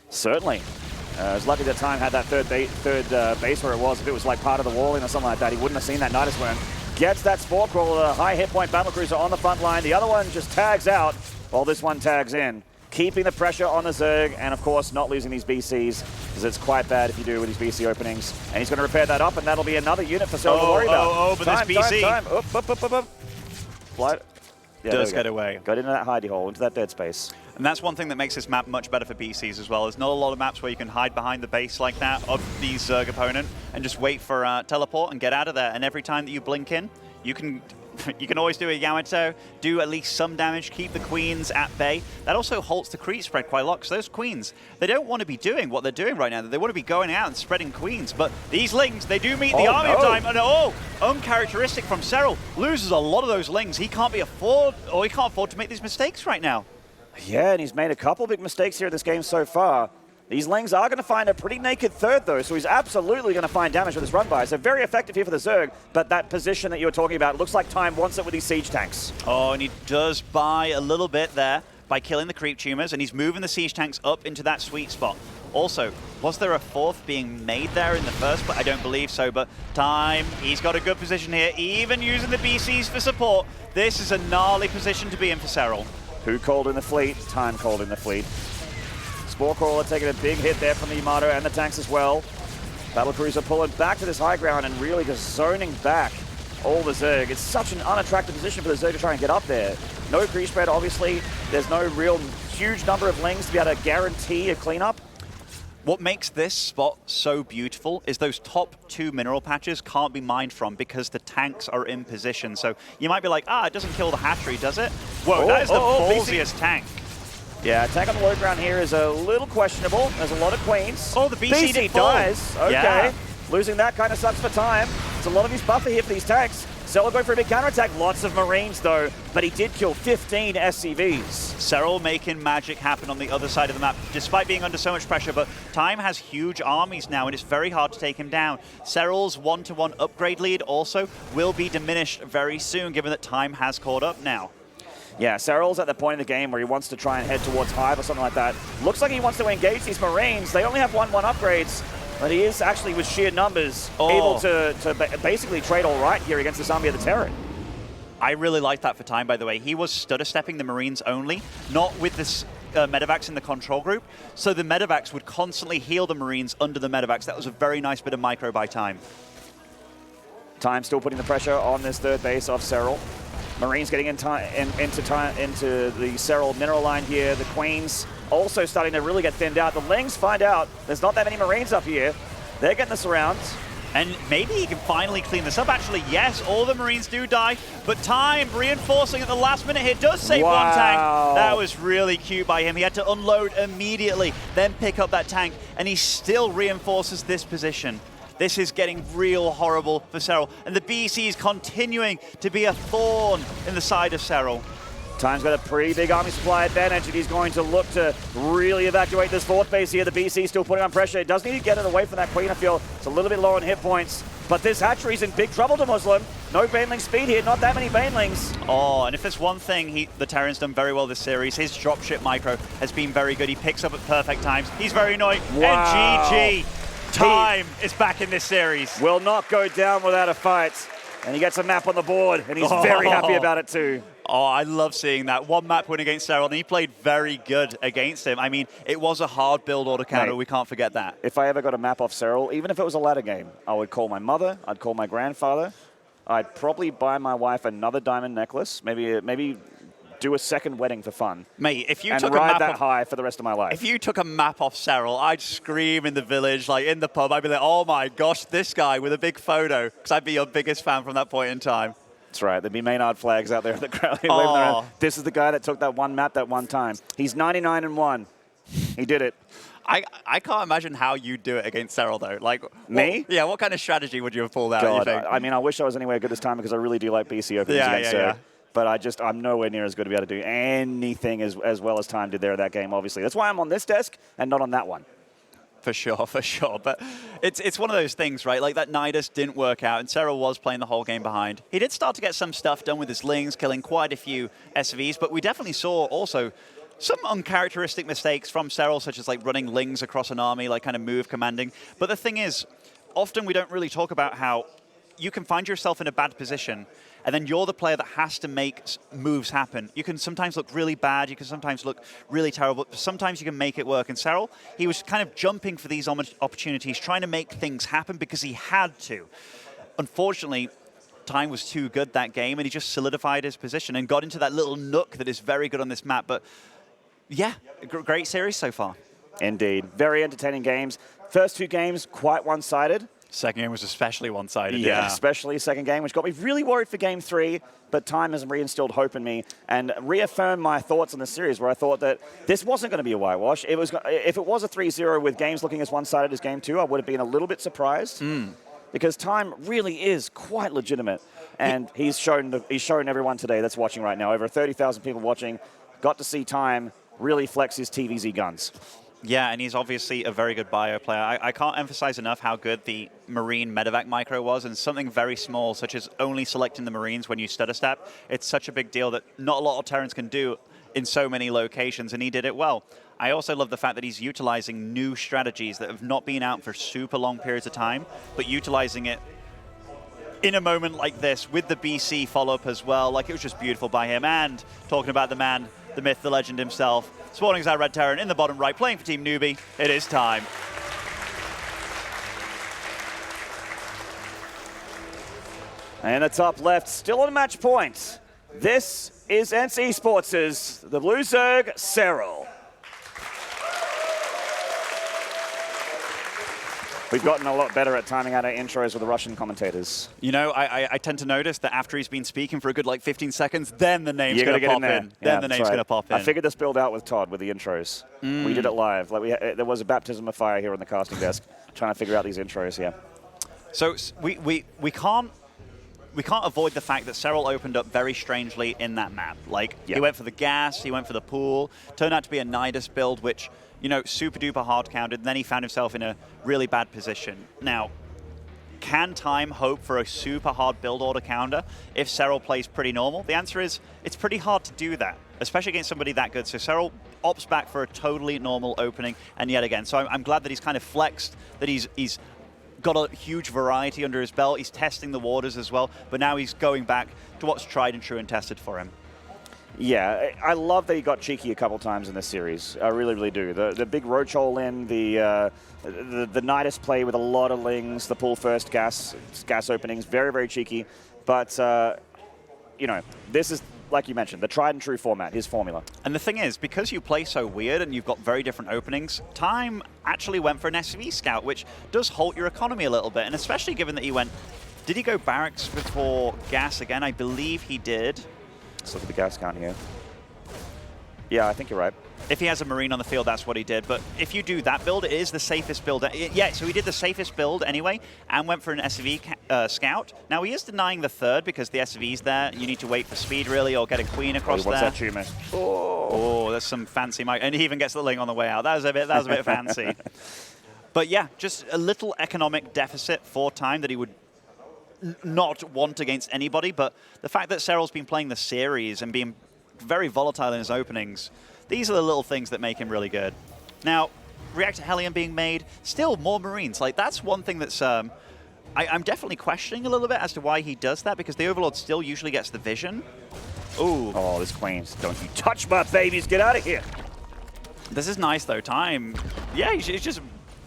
Certainly. I was lucky that Time had that third base where it was. If it was like part of the walling or something like that, he wouldn't have seen that Nidus Worm. Gets that Spore Crawler, a high hit point battlecruiser on the front line. The other one just tags out while this one tags in. Keeping the pressure on the Zerg, and of course not losing these BCs, because it's quite bad if you do with these BC openings. And he's going to repair that up, and that'll be another unit for Serral to worry about. But this BC... Time. Up. Flight. Yeah, does get away. Got into that hidey hole, into that dead space. And that's one thing that makes this map much better for BCs as well. There's not a lot of maps where you can hide behind the base like that of the Zerg opponent and just wait for teleport and get out of there. And every time that you blink in, you can you can always do a Yamato, do at least some damage, keep the queens at bay. That also halts the creep spread quite a lot, because those queens, they don't want to be doing what they're doing right now. They want to be going out and spreading queens, but these lings, they do meet the army of time, and uncharacteristic from Serral. Loses a lot of those lings. He can't afford to make these mistakes right now. Yeah, and he's made a couple big mistakes here in this game so far. These lings are going to find a pretty naked third, though, so he's absolutely going to find damage with this run by. So very effective here for the Zerg, but that position that you were talking about, looks like Time wants it with these siege tanks. Oh, and he does buy a little bit there by killing the creep tumors, and he's moving the siege tanks up into that sweet spot. Also, was there a fourth being made there in the first place? I don't believe so, but Time, he's got a good position here, even using the BCs for support. This is a gnarly position to be in for Serral. Who called in the fleet? Time called in the fleet. Spore Crawler taking a big hit there from the Yamato and the tanks as well. Battlecruiser pulling back to this high ground and really just zoning back all the Zerg. It's such an unattractive position for the Zerg to try and get up there. No creep spread, obviously. There's no real huge number of lings to be able to guarantee a cleanup. What makes this spot so beautiful is those top 2 mineral patches can't be mined from because the tanks are in position. So you might be like, it doesn't kill the hatchery, does it? Whoa, that is the ballsiest tank. Yeah, attack on the low ground here is a little questionable. There's a lot of queens. Oh, the BC dies. Okay. Yeah. Losing that kind of sucks for Time. It's a lot of his buffer here for these tanks. Serral going for a big counterattack. Lots of Marines, though, but he did kill 15 SCVs. Serral making magic happen on the other side of the map, despite being under so much pressure, but Time has huge armies now, and it's very hard to take him down. Serral's 1-to-1 upgrade lead also will be diminished very soon, given that Time has caught up now. Yeah, Serral's at the point in the game where he wants to try and head towards Hive or something like that. Looks like he wants to engage these Marines. They only have 1-1 upgrades, but he is actually, with sheer numbers, able to basically trade all right here against this army of the Terran. I really like that for Time, by the way. He was stutter stepping the Marines only, not with this medevacs in the control group. So the medevacs would constantly heal the Marines under the medevacs. That was a very nice bit of micro by Time. Time still putting the pressure on this third base of Serral. Marines getting into the Serral mineral line here. The Queens also starting to really get thinned out. The Lings find out there's not that many Marines up here. They're getting this around. And maybe he can finally clean this up. Actually, yes, all the Marines do die, but Time reinforcing at the last minute here does save one tank. That was really cute by him. He had to unload immediately, then pick up that tank, and he still reinforces this position. This is getting real horrible for Serral, and the BC is continuing to be a thorn in the side of Serral. Time's got a pretty big army supply advantage, and he's going to look to really evacuate this fourth base here. The BC still putting on pressure. It does need to get it away from that Queen, I feel. It's a little bit low on hit points, but this hatchery's in big trouble to Muslim. No Baneling speed here, not that many Banelings. Oh, and if there's one thing the Terran's done very well this series, his dropship micro has been very good. He picks up at perfect times. He's very annoying. Wow. And GG. Time is back in this series. Will not go down without a fight. And he gets a map on the board, and he's very happy about it too. Oh, I love seeing that. One map win against Serral, and he played very good against him. I mean, it was a hard build order counter. We can't forget that. If I ever got a map off Serral, even if it was a ladder game, I would call my mother, I'd call my grandfather, I'd probably buy my wife another diamond necklace, maybe do a second wedding for fun. Mate, if you and took ride a map that high for the rest of my life. If you took a map off Serral, I'd scream in the village, like in the pub. I'd be like, oh my gosh, this guy with a big photo, because I'd be your biggest fan from that point in time. That's right. There'd be Maynard flags out there in the crowd waving around. This is the guy that took that one map that one time. He's 99-1. He did it. I can't imagine how you'd do it against Serral, though. Like me? What kind of strategy would you have pulled out? God, you think? I mean, I wish I was anywhere good this time because I really do like BC openings against Serral. But I'm nowhere near as good to be able to do anything as well as Time did there in that game, obviously. That's why I'm on this desk and not on that one. For sure, for sure. But it's one of those things, right? Like that Nidus didn't work out, and Serral was playing the whole game behind. He did start to get some stuff done with his Lings, killing quite a few SVs, but we definitely saw also some uncharacteristic mistakes from Serral, such as like running Lings across an army, like kind of move commanding. But the thing is, often we don't really talk about how you can find yourself in a bad position, and then you're the player that has to make moves happen. You can sometimes look really bad, you can sometimes look really terrible, but sometimes you can make it work. And Serral, he was kind of jumping for these opportunities, trying to make things happen because he had to. Unfortunately, Time was too good that game, and he just solidified his position and got into that little nook that is very good on this map. But yeah, great series so far. Indeed. Very entertaining games. First two games, quite one-sided. Second game was especially one-sided. Yeah, especially second game, which got me really worried for game 3, but time has reinstilled hope in me and reaffirmed my thoughts on the series where I thought that this wasn't going to be a whitewash. If it was a 3-0 with games looking as one-sided as game 2, I would have been a little bit surprised because time really is quite legitimate. And he's shown everyone today that's watching right now, over 30,000 people watching, got to see time really flex his TVZ guns. Yeah, and he's obviously a very good bio player. I can't emphasize enough how good the Marine medevac micro was, and something very small, such as only selecting the Marines when you stutter step. It's such a big deal that not a lot of Terrans can do in so many locations, and he did it well. I also love the fact that he's utilizing new strategies that have not been out for super long periods of time, but utilizing it in a moment like this with the BC follow-up as well. Like, it was just beautiful by him. And talking about the man, the myth, the legend himself, sporting as our Red Terran in the bottom right, playing for Team Newbie. It is time. And the top left, still on match point. This is NC Sports' the Blue Zerg, Serral. We've gotten a lot better at timing out our intros with the Russian commentators. You know, I tend to notice that after he's been speaking for a good, like, 15 seconds, then the name's going to pop in. Then the name's going to pop in. I figured this build out with Todd with the intros. We did it live. Like there was a baptism of fire here on the casting desk, trying to figure out these intros here. So we can't avoid the fact that Serral opened up very strangely in that map. Like, he went for the gas, he went for the pool, turned out to be a Nidus build, which, you know, super duper hard counted, and then he found himself in a really bad position. Now, can time hope for a super hard build order counter if Serral plays pretty normal? The answer is it's pretty hard to do that, especially against somebody that good. So Serral opts back for a totally normal opening, and yet again. So I'm glad that he's kind of flexed, that he's got a huge variety under his belt. He's testing the waters as well, but now he's going back to what's tried and true and tested for him. Yeah, I love that he got cheeky a couple times in this series. I really, really do. The big roach hole in, the Nidus play with a lot of lings, the pull first gas openings, very, very cheeky. But, you know, this is, like you mentioned, the tried and true format, his formula. And the thing is, because you play so weird and you've got very different openings, time actually went for an SV scout, which does halt your economy a little bit. And especially given that he went, did he go barracks before gas again? I believe he did. Let's look at the gas count here. Yeah, I think you're right. If he has a Marine on the field, that's what he did. But if you do that build, it is the safest build. Yeah, so he did the safest build anyway and went for an SV scout. Now, he is denying the third because the SV's there. You need to wait for speed, really, or get a queen across there. What's that tumor? Oh, there's some fancy mic. And he even gets the ling on the way out. That was a bit fancy. But yeah, just a little economic deficit for time that he would not want against anybody, but the fact that Serral's been playing the series and being very volatile in his openings, these are the little things that make him really good. Now, reactor Hellion being made, still more Marines. Like, that's one thing that's I'm definitely questioning a little bit as to why he does that, because the Overlord still usually gets the vision. Ooh. Oh, this Queen's, don't you touch my babies, get out of here. This is nice, though. Time, yeah, he's just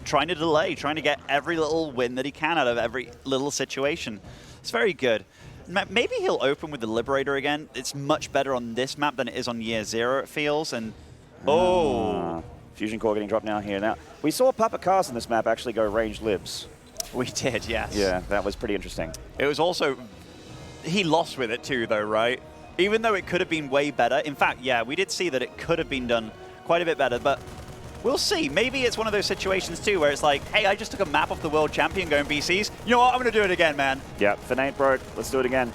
trying to delay, trying to get every little win that he can out of every little situation. It's very good. Maybe he'll open with the Liberator again. It's much better on this map than it is on Year Zero, it feels. And Fusion Core getting dropped now here. Now, we saw Papa Cars in this map actually go range libs. We did, yes. Yeah, that was pretty interesting. It was also, he lost with it too, though, right? Even though it could have been way better. In fact, yeah, we did see that it could have been done quite a bit better, but we'll see. Maybe it's one of those situations, too, where it's like, hey, I just took a map off the world champion going BCs. You know what? I'm going to do it again, man. Yeah, Finate broke. Let's do it again.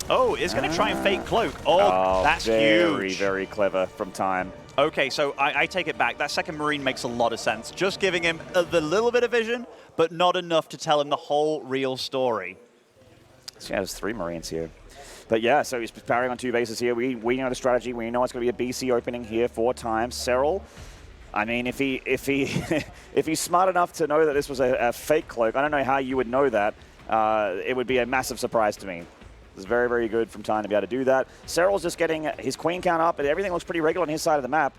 Oh, it's going to try and fake cloak. Oh, that's very, huge. Very clever from time. Okay, so I take it back. That second Marine makes a lot of sense. Just giving him the little bit of vision, but not enough to tell him the whole real story. So yeah, there's 3 Marines here. But yeah, so he's parrying on 2 bases here. We know the strategy. We know it's going to be a BC opening here 4 times. Serral, I mean, if he's smart enough to know that this was a fake cloak, I don't know how you would know that. It would be a massive surprise to me. It's very, very good from time to be able to do that. Serral's just getting his queen count up, and everything looks pretty regular on his side of the map.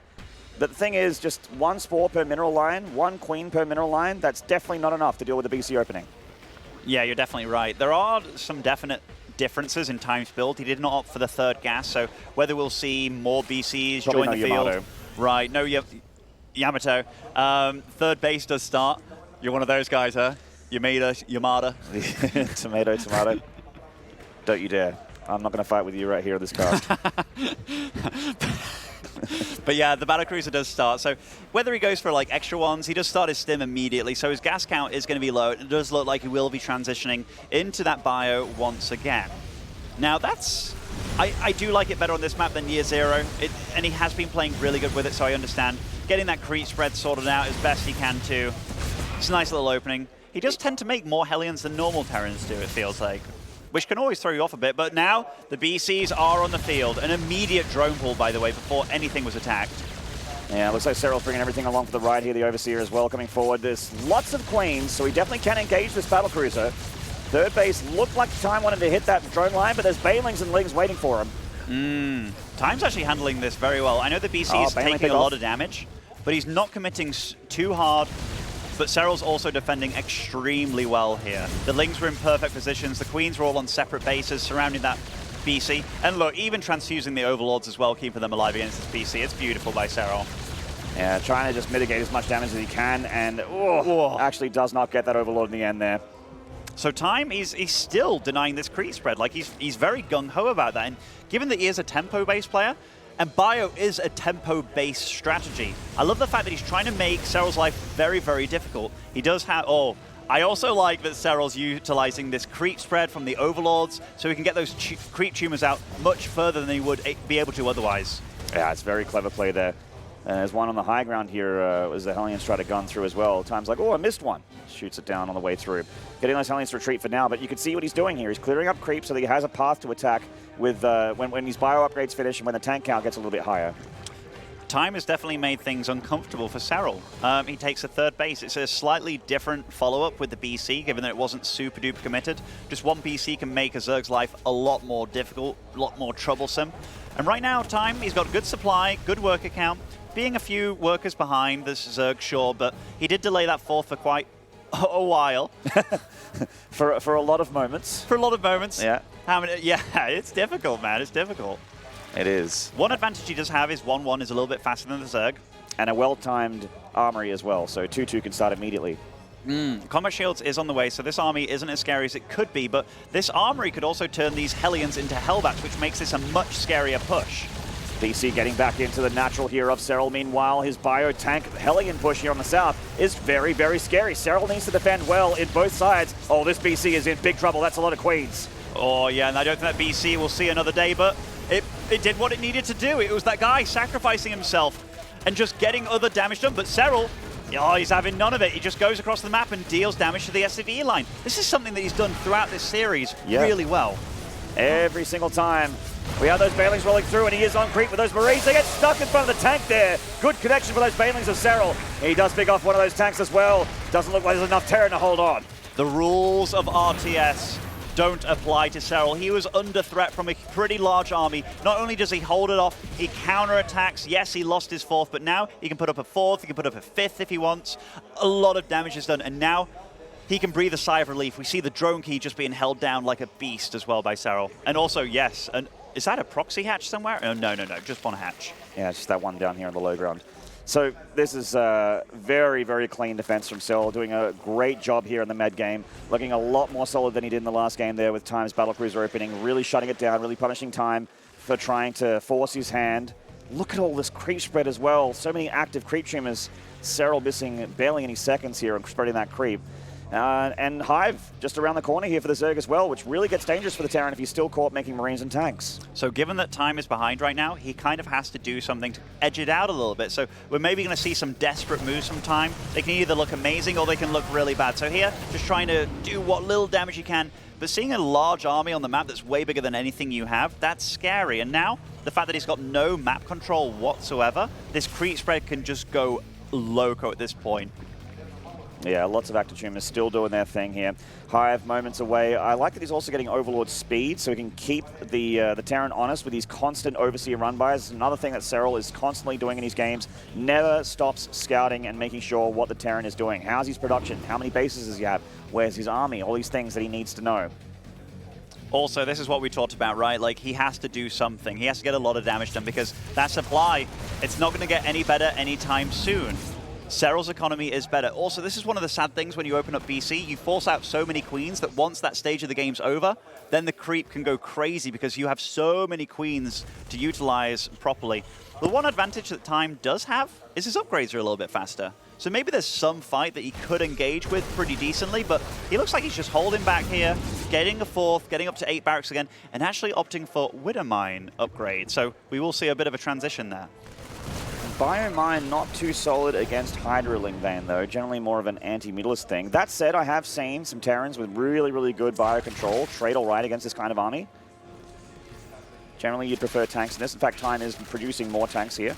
But the thing is, just 1 spore per mineral line, 1 queen per mineral line, that's definitely not enough to deal with the BC opening. Yeah, you're definitely right. There are some definite differences in time's build. He did not opt for the 3rd gas, so whether we'll see more BCs Probably join the field. Yamato. Right, no Yamato. 3rd base does start. You're one of those guys, huh? Yamada. Tomato, tomato. Don't you dare. I'm not going to fight with you right here in this cast. But yeah, the Battlecruiser does start. So whether he goes for like extra ones, he does start his stim immediately. So his gas count is going to be low. It does look like he will be transitioning into that bio once again. Now that's... I do like it better on this map than Year Zero. And he has been playing really good with it, so I understand. Getting that creep spread sorted out as best he can too. It's a nice little opening. He does tend to make more Hellions than normal Terrans do, it feels like, which can always throw you off a bit. But now the BCs are on the field. An immediate drone pull, by the way, before anything was attacked. Yeah, looks like Serral's bringing everything along for the ride here. The Overseer as well coming forward. There's lots of Queens, so he definitely can engage this Battlecruiser. Third base looked like Time wanted to hit that drone line, but there's Banelings and Lings waiting for him. Time's actually handling this very well. I know the BC is taking a lot of damage, but he's not committing too hard. But Serral's also defending extremely well here. The Lings were in perfect positions. The Queens were all on separate bases surrounding that BC. And look, even transfusing the Overlords as well, keeping them alive against this BC. It's beautiful by Serral. Yeah, trying to just mitigate as much damage as he can, and actually does not get that Overlord in the end there. So Time, he's still denying this creep spread. Like, he's very gung-ho about that. And given that he is a tempo-based player, and Bio is a tempo-based strategy, I love the fact that he's trying to make Serral's life very, very difficult. He does have... I also like that Serral's utilizing this creep spread from the Overlords, so he can get those creep tumors out much further than he would be able to otherwise. Yeah, it's very clever play there. And there's one on the high ground here as the Hellions try to gun through as well. Time's like, oh, I missed one. Shoots it down on the way through. Getting those Hellions to retreat for now, but you can see what he's doing here. He's clearing up creep so that he has a path to attack with when these bio upgrades finish and when the tank count gets a little bit higher. Time has definitely made things uncomfortable for Serral. He takes a third base. It's a slightly different follow-up with the BC, given that it wasn't super-duper committed. Just one BC can make a Zerg's life a lot more difficult, a lot more troublesome. And right now, Time, he's got good supply, good worker count, being a few workers behind this Zerg, sure, but he did delay that fourth for quite a while. for a lot of moments. For a lot of moments. Yeah. Yeah, it's difficult, man. It's difficult. It is. One advantage he does have is 1-1 is a little bit faster than the Zerg. And a well-timed armory as well, so 2-2 can start immediately. Combat Shields is on the way, so this army isn't as scary as it could be, but this armory could also turn these Hellions into Hellbats, which makes this a much scarier push. BC getting back into the natural here of Serral. Meanwhile, his bio tank Hellion push here on the south is very, very scary. Serral needs to defend well in both sides. Oh, this BC is in big trouble. That's a lot of Queens. Oh, yeah, and I don't think that BC will see another day, but it did what it needed to do. It was that guy sacrificing himself and just getting other damage done. But Serral, oh, he's having none of it. He just goes across the map and deals damage to the SCV line. This is something that he's done throughout this series really well. Every single time. We have those Banelings rolling through, and he is on creep with those Marines. They get stuck in front of the tank there. Good connection for those Banelings of Serral. He does pick off one of those tanks as well. Doesn't look like there's enough Terran to hold on. The rules of RTS don't apply to Serral. He was under threat from a pretty large army. Not only does he hold it off, he counterattacks. Yes, he lost his fourth, but now he can put up a fourth, he can put up a fifth if he wants. A lot of damage is done, and now he can breathe a sigh of relief. We see the drone key just being held down like a beast as well by Serral. And also, yes, is that a proxy hatch somewhere? Oh, no, just one hatch. Yeah, it's just that one down here on the low ground. So this is very, very clean defense from Serral, doing a great job here in the med game, looking a lot more solid than he did in the last game there with Time's Battlecruiser opening, really shutting it down, really punishing Time for trying to force his hand. Look at all this creep spread as well. So many active creep tumors. Serral missing barely any seconds here and spreading that creep. And Hive just around the corner here for the Zerg as well, which really gets dangerous for the Terran if he's still caught making Marines and tanks. So given that Time is behind right now, he kind of has to do something to edge it out a little bit. So we're maybe going to see some desperate moves from Time. They can either look amazing or they can look really bad. So here, just trying to do what little damage you can. But seeing a large army on the map that's way bigger than anything you have, that's scary. And now, the fact that he's got no map control whatsoever, this creep spread can just go loco at this point. Yeah, lots of active tumors still doing their thing here. Hive moments away. I like that he's also getting Overlord speed, so he can keep the Terran honest with these constant Overseer run-bys. Another thing that Serral is constantly doing in his games, never stops scouting and making sure what the Terran is doing. How's his production? How many bases does he have? Where's his army? All these things that he needs to know. Also, this is what we talked about, right? Like, he has to do something. He has to get a lot of damage done because that supply, it's not going to get any better anytime soon. Seral's economy is better. Also, this is one of the sad things when you open up BC. You force out so many queens that once that stage of the game's over, then the creep can go crazy because you have so many queens to utilize properly. The one advantage that Time does have is his upgrades are a little bit faster. So maybe there's some fight that he could engage with pretty decently, but he looks like he's just holding back here, getting a 4th, getting up to 8 barracks again, and actually opting for Widowmine upgrade. So we will see a bit of a transition there. Biomine not too solid against Hydra Lingvane though, generally more of an anti-Mutalist thing. That said, I have seen some Terrans with really, really good biocontrol trade all right against this kind of army. Generally, you'd prefer tanks in this. In fact, Time is producing more tanks here.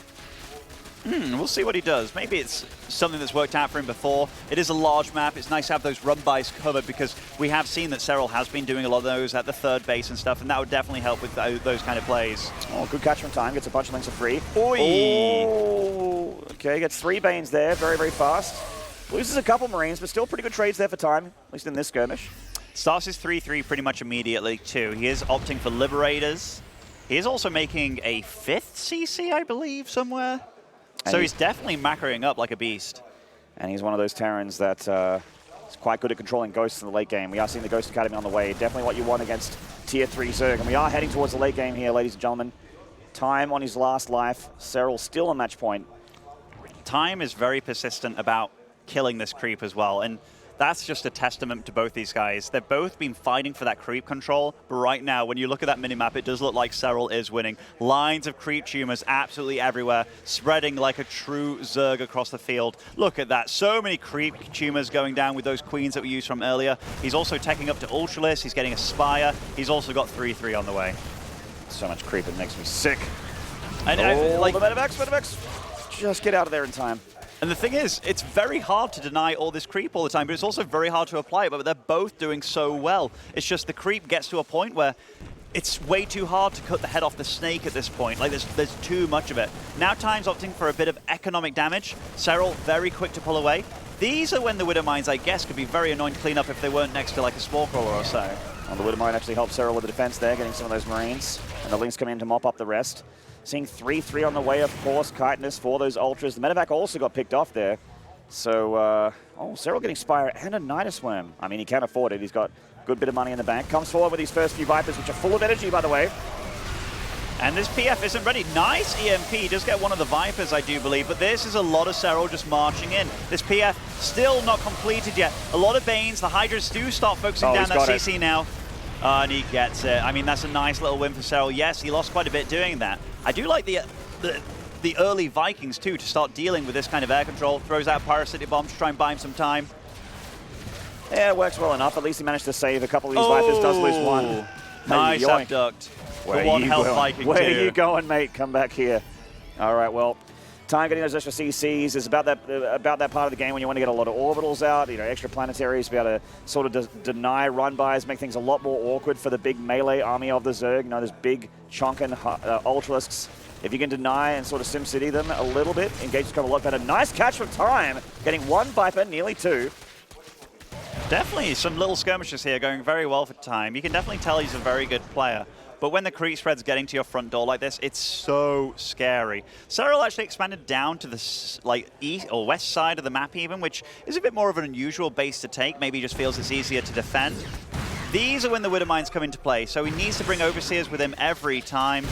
We'll see what he does. Maybe it's something that's worked out for him before. It is a large map. It's nice to have those run-bys covered because we have seen that Seral has been doing a lot of those at the 3rd base and stuff, and that would definitely help with those kind of plays. Oh, good catch from Time. Gets a bunch of links for free. Oi! Oh, okay, gets 3 Banes there. Very, very fast. Loses a couple Marines, but still pretty good trades there for Time, at least in this skirmish. Starts his 3-3 pretty much immediately, too. He is opting for Liberators. He is also making a 5th CC, I believe, somewhere. So he's definitely macroing up like a beast. And he's one of those Terrans that is quite good at controlling Ghosts in the late game. We are seeing the Ghost Academy on the way. Definitely what you want against Tier 3 Zerg. And we are heading towards the late game here, ladies and gentlemen. Time on his last life. Serral still on match point. Time is very persistent about killing this creep as well. And that's just a testament to both these guys. They've both been fighting for that creep control, but right now, when you look at that minimap, it does look like Serral is winning. Lines of creep tumors absolutely everywhere, spreading like a true Zerg across the field. Look at that. So many creep tumors going down with those queens that we used from earlier. He's also teching up to Ultralisk. He's getting a Spire. He's also got 3-3 on the way. So much creep, it makes me sick. And like the Medivacs. Just get out of there in time. And the thing is, it's very hard to deny all this creep all the time, but it's also very hard to apply it, but they're both doing so well. It's just the creep gets to a point where it's way too hard to cut the head off the snake at this point. Like, there's too much of it. Now Time's opting for a bit of economic damage. Serral very quick to pull away. These are when the Widowmines, I guess, could be very annoying to clean up if they weren't next to like a Spore Crawler or so. Well, the Widowmine actually helped Serral with the defense there, getting some of those Marines. And the Lynx come in to mop up the rest. Seeing 3-3 on the way, of course, Chitinous for those Ultras. The Medevac also got picked off there. So, Serral getting Spire and a Nidus Worm. I mean, he can afford it. He's got a good bit of money in the bank. Comes forward with his first few Vipers, which are full of energy, by the way. And this PF isn't ready. Nice EMP. He does get one of the Vipers, I do believe. But this is a lot of Serral just marching in. This PF still not completed yet. A lot of Banes. The Hydras do start focusing down that CC now. And he gets it. I mean, that's a nice little win for Serral. Yes, he lost quite a bit doing that. I do like the early Vikings, too, to start dealing with this kind of air control. Throws out Parasitic Bombs to try and buy him some time. Yeah, it works well enough. At least he managed to save a couple of these Vipers. Does lose one. Nice abduct. Where one health Viking, Where are you going, mate? Come back here. All right, well, Time getting those extra CCs is about that part of the game when you want to get a lot of orbitals out, extra planetaries, be able to sort of deny run-bys, make things a lot more awkward for the big melee army of the Zerg. This big chunkin' Ultralisks. If you can deny and sort of SimCity them a little bit, engage the cover a lot better. Nice catch from Time, getting 1 Viper, nearly 2. Definitely some little skirmishes here going very well for Time. You can definitely tell he's a very good player. But when the creep spread's getting to your front door like this, it's so scary. Serral actually expanded down to the east or west side of the map even, which is a bit more of an unusual base to take. Maybe he just feels it's easier to defend. These are when the Widowmines come into play, so he needs to bring Overseers with him every time.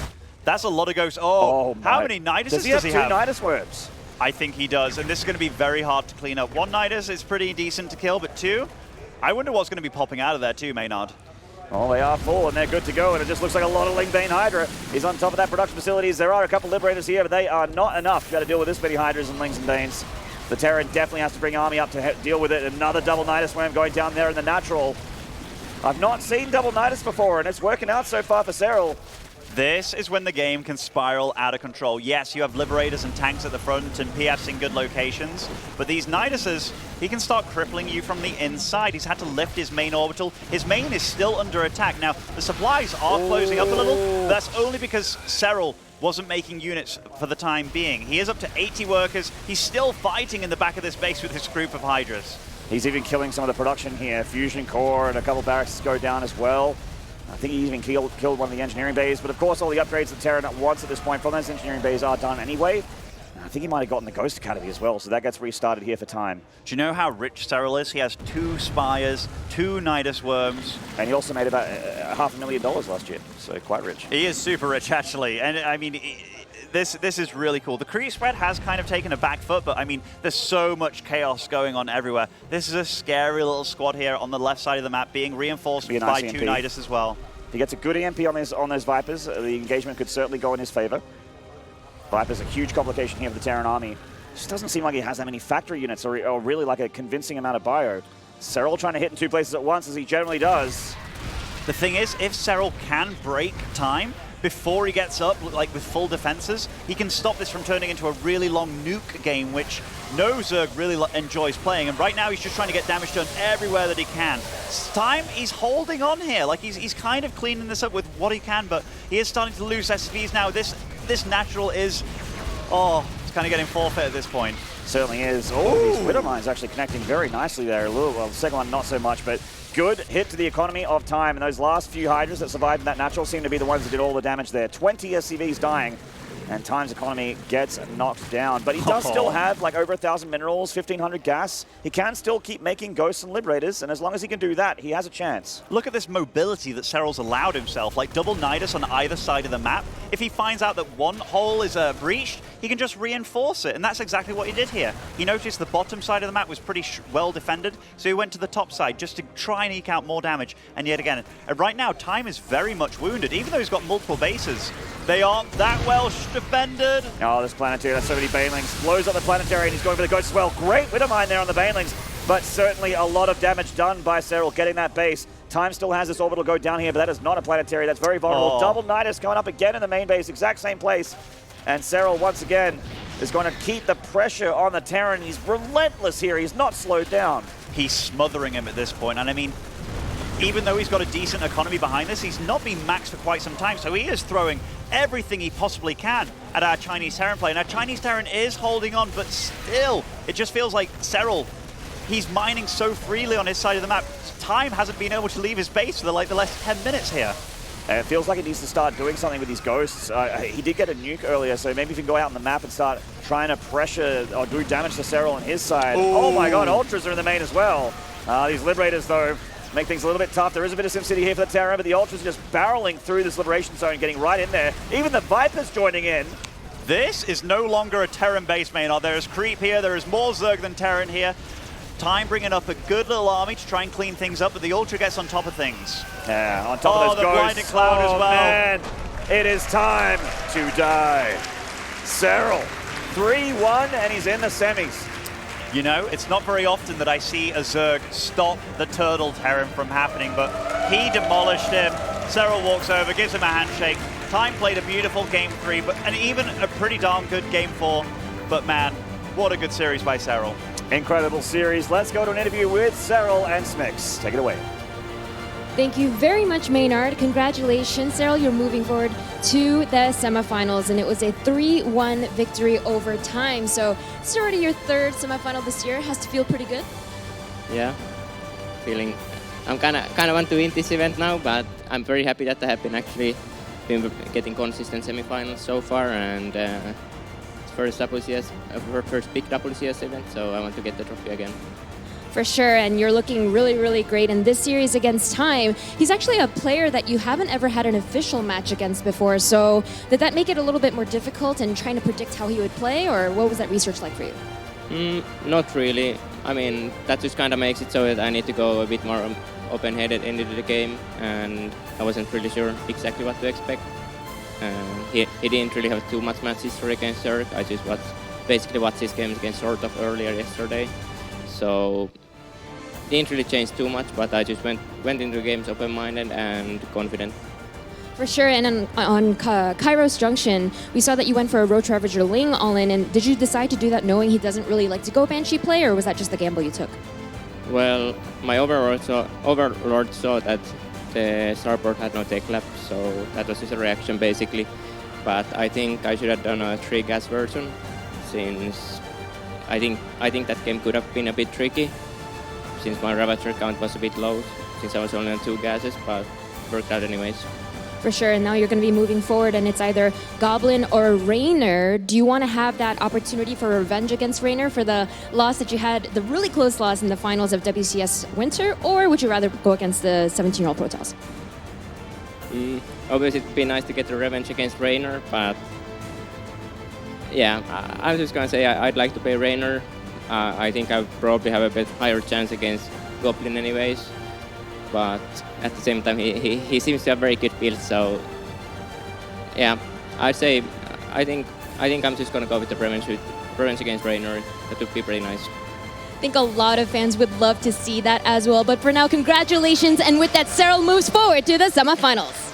That's a lot of Ghosts. Oh how many Niduses does he have? Does he have 2 Nidus Worms? I think he does, and this is going to be very hard to clean up. 1 Nidus is pretty decent to kill, but 2? I wonder what's going to be popping out of there too, Maynard. Well, they are full, and they're good to go, and it just looks like a lot of Lingbane Hydra. He's on top of that production facilities. There are a couple Liberators here, but they are not enough to deal with this many Hydras and Lings and Banes. The Terran definitely has to bring army up to deal with it. Another double Nidus Worm going down there in the natural. I've not seen double Nidus before, and it's working out so far for Serral. This is when the game can spiral out of control. Yes, you have Liberators and tanks at the front and PFs in good locations, but these Niduses, he can start crippling you from the inside. He's had to lift his main orbital. His main is still under attack. Now, the supplies are closing up a little. That's only because Serral wasn't making units for the time being. He is up to 80 workers. He's still fighting in the back of this base with this group of Hydras. He's even killing some of the production here. Fusion core and a couple barracks go down as well. I think he even killed one of the engineering bays, but of course all the upgrades the Terran wants at this point from those engineering bays are done anyway. I think he might have gotten the Ghost Academy as well, so that gets restarted here for time. Do you know how rich Seral is? He has 2 Spires, 2 Nidus Worms. And he also made about $500,000 last year, so quite rich. He is super rich, actually. And I mean, this is really cool. The creep spread has kind of taken a back foot, but I mean, there's so much chaos going on everywhere. This is a scary little squad here on the left side of the map, being reinforced by nice 2 Nidus as well. If he gets a good EMP on those Vipers, the engagement could certainly go in his favor. Viper's a huge complication here for the Terran army. Just doesn't seem like he has that many factory units or really like a convincing amount of bio. Serral trying to hit in 2 places at once, as he generally does. The thing is, if Serral can break time before he gets up, like with full defenses, he can stop this from turning into a really long nuke game, which no Zerg really enjoys playing. And right now, he's just trying to get damage done everywhere that he can. Time, he's holding on here. Like, he's kind of cleaning this up with what he can, but he is starting to lose SCVs now. This natural is, it's kind of getting forfeit at this point. Certainly is. Oh, these Widow Mines actually connecting very nicely there. Well, the second one not so much, but good hit to the economy of time. And those last few Hydras that survived in that natural seem to be the ones that did all the damage there. 20 SCVs dying, and Time's economy gets knocked down. But he does still have like over 1,000 minerals, 1,500 gas. He can still keep making Ghosts and Liberators, and as long as he can do that, he has a chance. Look at this mobility that Serral's allowed himself, like double Nidus on either side of the map. If he finds out that one hole is breached, he can just reinforce it, and that's exactly what he did here. He noticed the bottom side of the map was pretty well defended, so he went to the top side just to try and eke out more damage. And yet again, right now, Time is very much wounded, even though he's got multiple bases. They aren't that well defended. Oh, this Planetary, that's so many Banelings. Blows up the Planetary, and he's going for the Ghost as well. Great Widowmine there on the Banelings, but certainly a lot of damage done by Serral getting that base. Time still has this orbital go down here, but that is not a Planetary. That's very vulnerable. Double Nidus coming up again in the main base, exact same place. And Serral, once again, is going to keep the pressure on the Terran. He's relentless here. He's not slowed down. He's smothering him at this point. And I mean, even though he's got a decent economy behind this, he's not been maxed for quite some time. So he is throwing everything he possibly can at our Chinese Terran play. And our Chinese Terran is holding on, but still, it just feels like Serral, he's mining so freely on his side of the map. Time hasn't been able to leave his base for the last 10 minutes here. It feels like he needs to start doing something with these Ghosts. He did get a nuke earlier, so maybe if he can go out on the map and start trying to pressure or do damage to Serral on his side. Ooh. Oh my god, Ultras are in the main as well. These Liberators, though, make things a little bit tough. There is a bit of SimCity here for the Terran, but the Ultras are just barreling through this Liberation Zone, getting right in there. Even the Vipers joining in. This is no longer a Terran base main. There is creep here, there is more Zerg than Terran here. Time bringing up a good little army to try and clean things up, but the Ultra gets on top of things. Yeah, on top of those the Ghosts. Blinding Cloud as well. Man, it is time to die. Serral, 3-1, and he's in the semis. You know, it's not very often that I see a Zerg stop the Turtle Terran from happening, but he demolished him. Serral walks over, gives him a handshake. Time played a beautiful game 3, and even a pretty darn good game 4. But man, what a good series by Serral. Incredible series. Let's go to an interview with Serral and Smix. Take it away. Thank you very much, Maynard. Congratulations, Serral. You're moving forward to the semifinals, and it was a 3-1 victory over Time. So it's already your 3rd semifinal this year. Has to feel pretty good. Yeah, feeling. I'm kind of want to win this event now, but I'm very happy that I have been actually getting consistent semifinals so far, and first big WCS event, so I want to get the trophy again. For sure, and you're looking really, really great in this series against Time. He's actually a player that you haven't ever had an official match against before, so did that make it a little bit more difficult in trying to predict how he would play, or what was that research like for you? Not really. I mean, that just kind of makes it so that I need to go a bit more open-headed into the game, and I wasn't really sure exactly what to expect. He didn't really have too much match history against Zerg. I just basically watched his games against sort of earlier yesterday. So didn't really change too much, but I just went into the games open-minded and confident. For sure, and on Kairos Junction, we saw that you went for a Roach Ravager Ling all-in, and did you decide to do that knowing he doesn't really like to go Banshee play, or was that just the gamble you took? Well, my Overlord saw that the starport had no tech lap, so that was his reaction basically. But I think I should have done a 3-gas version, since I think that game could have been a bit tricky, since my Ravager count was a bit low, since I was only on 2 gases, but worked out anyways. For sure, and now you're going to be moving forward, and it's either Goblin or Raynor. Do you want to have that opportunity for revenge against Raynor for the loss that you had, the really close loss in the finals of WCS Winter, or would you rather go against the 17-year-old Protoss? Obviously, it'd be nice to get the revenge against Raynor, but yeah, I'm just gonna say I'd like to play Raynor. I think I probably have a bit higher chance against Goblin anyways, but at the same time, he seems to have very good build, so yeah, I'd say I think I'm just gonna go with the revenge against Raynor. That would be pretty nice. I think a lot of fans would love to see that as well, but for now, congratulations, and with that, Serral moves forward to the semifinals.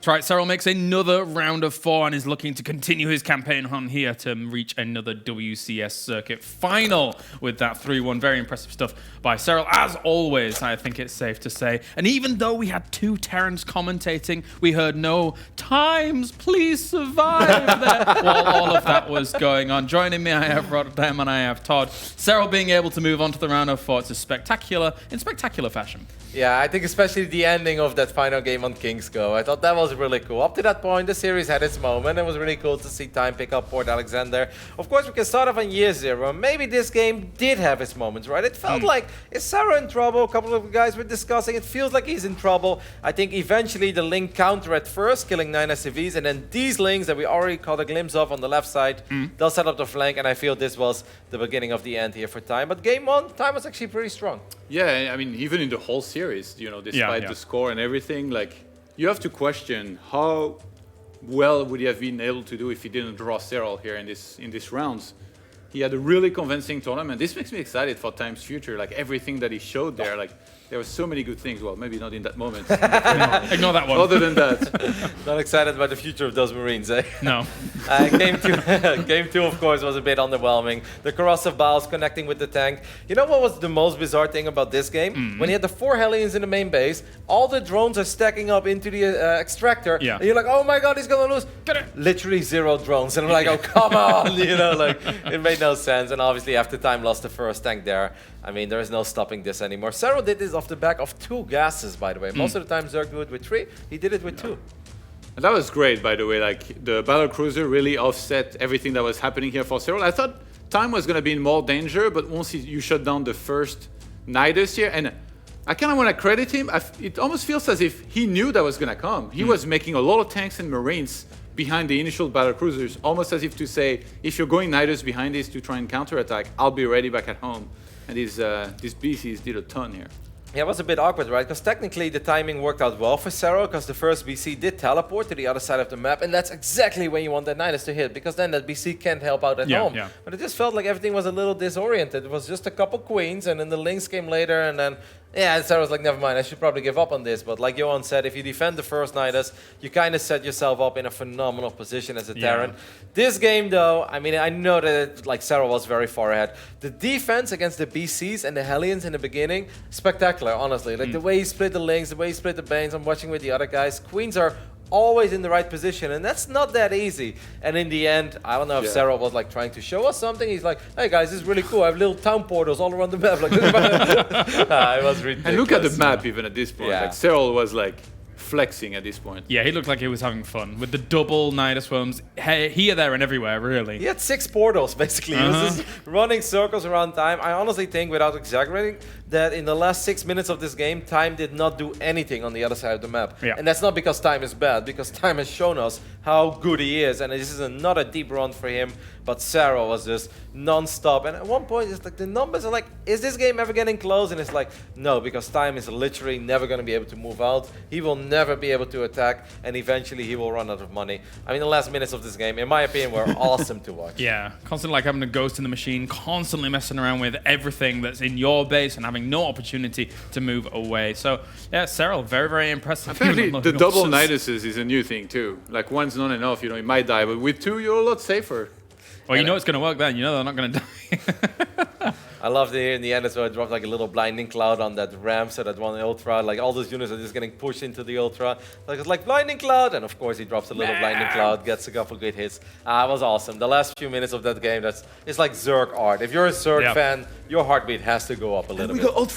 That's right, Serral makes another round of 4 and is looking to continue his campaign on here to reach another WCS circuit final with that 3-1. Very impressive stuff by Serral, as always, I think it's safe to say. And even though we had 2 Terrans commentating, we heard no times, please survive there while all of that was going on. Joining me, I have Rotterdam and I have Todd. Serral being able to move on to the round of 4, it's in spectacular fashion. Yeah, I think especially the ending of that final game on Kings Cove. I thought that was really cool. Up to that point, the series had its moment. It was really cool to see Time pick up Port Aleksander. Of course, we can start off on year 0. Maybe this game did have its moments, right? It felt like, is Serral in trouble? A couple of guys were discussing. It feels like he's in trouble. I think eventually the Link counter at first, killing 9 SCVs, and then these Links that we already caught a glimpse of on the left side, they'll set up the flank, and I feel this was the beginning of the end here for Time. But game 1, Time was actually pretty strong. Yeah, I mean, even in the whole series, despite the score and everything, like, you have to question how well would he have been able to do if he didn't draw Serral here in this rounds. He had a really convincing tournament. This makes me excited for Time's future. Like, everything that he showed there, like, there were so many good things. Well, maybe not in that moment. Ignore that one. Other than that. Not excited about the future of those Marines, eh? No. Game 2, of course, was a bit underwhelming. The corrosive bows connecting with the tank. You know what was the most bizarre thing about this game? When you had the 4 Hellions in the main base, all the drones are stacking up into the extractor. Yeah. And you're like, oh my god, he's gonna lose. Literally 0 drones. And I'm like, oh, come on. Like, it made no sense. And obviously, after Time lost the first tank there, I mean, there is no stopping this anymore. Serral did this off the back of 2 gases, by the way. Most of the time, Zerg do it with 3. He did it with 2. And that was great, by the way. Like, the battle cruiser really offset everything that was happening here for Serral. I thought Time was going to be in more danger, but once you shut down the first Nidus here, and I kind of want to credit him. It almost feels as if he knew that was going to come. He was making a lot of tanks and Marines behind the initial battle cruisers, almost as if to say, if you're going Nidus behind this to try and counterattack, I'll be ready back at home. And these BCs did a ton here. Yeah, it was a bit awkward, right? Because technically the timing worked out well for Serral, because the first BC did teleport to the other side of the map, and that's exactly when you want that Nidus to hit, because then that BC can't help out at home. Yeah. But it just felt like everything was a little disoriented. It was just a couple queens, and then the Lynx came later, and then yeah, Serral was like, never mind, I should probably give up on this. But like Johan said, if you defend the first Nidus, you kind of set yourself up in a phenomenal position as a Terran. This game, though, I mean, I know that like Serral was very far ahead. The defense against the BCs and the Hellions in the beginning, spectacular, honestly. Like the way he split the Lynx, the way he split the Banes, I'm watching with the other guys. Queens are always in the right position, and that's not that easy. And in the end, I don't know if Serral was like trying to show us something. He's like, hey guys, this is really cool. I have little town portals all around the map. Like, it was ridiculous. And look at the map even at this point. Yeah. Like, Serral was like flexing at this point. Yeah, he looked like he was having fun with the double Nidus worms here, there, and everywhere, really. He had 6 portals, basically. He was just running circles around Time. I honestly think, without exaggerating, that in the last 6 minutes of this game, Time did not do anything on the other side of the map. Yeah. And that's not because Time is bad, because Time has shown us how good he is, and this is another deep run for him. But Serral was just non-stop, and at one point it's like the numbers are like, is this game ever getting close? And it's like, no, because Time is literally never going to be able to move out. He will never be able to attack, and eventually he will run out of money. I mean, the last minutes of this game, in my opinion, were awesome to watch. Yeah, constantly like having a ghost in the machine, constantly messing around with everything that's in your base and having no opportunity to move away. So yeah, Serral, very, very impressive. Apparently the double Niduses is a new thing too. Like, one's not enough, you might die, but with 2 you're a lot safer. Well, you know it's going to work then. You know they're not going to die. I love the in the end as well. It dropped like a little blinding cloud on that ramp, so that one ultra, like all those units are just getting pushed into the ultra. Like it's like blinding cloud, and of course he drops a little blinding cloud, gets a couple good hits. It was awesome. The last few minutes of that game, it's like Zerg art. If you're a Zerg fan, your heartbeat has to go up a little bit.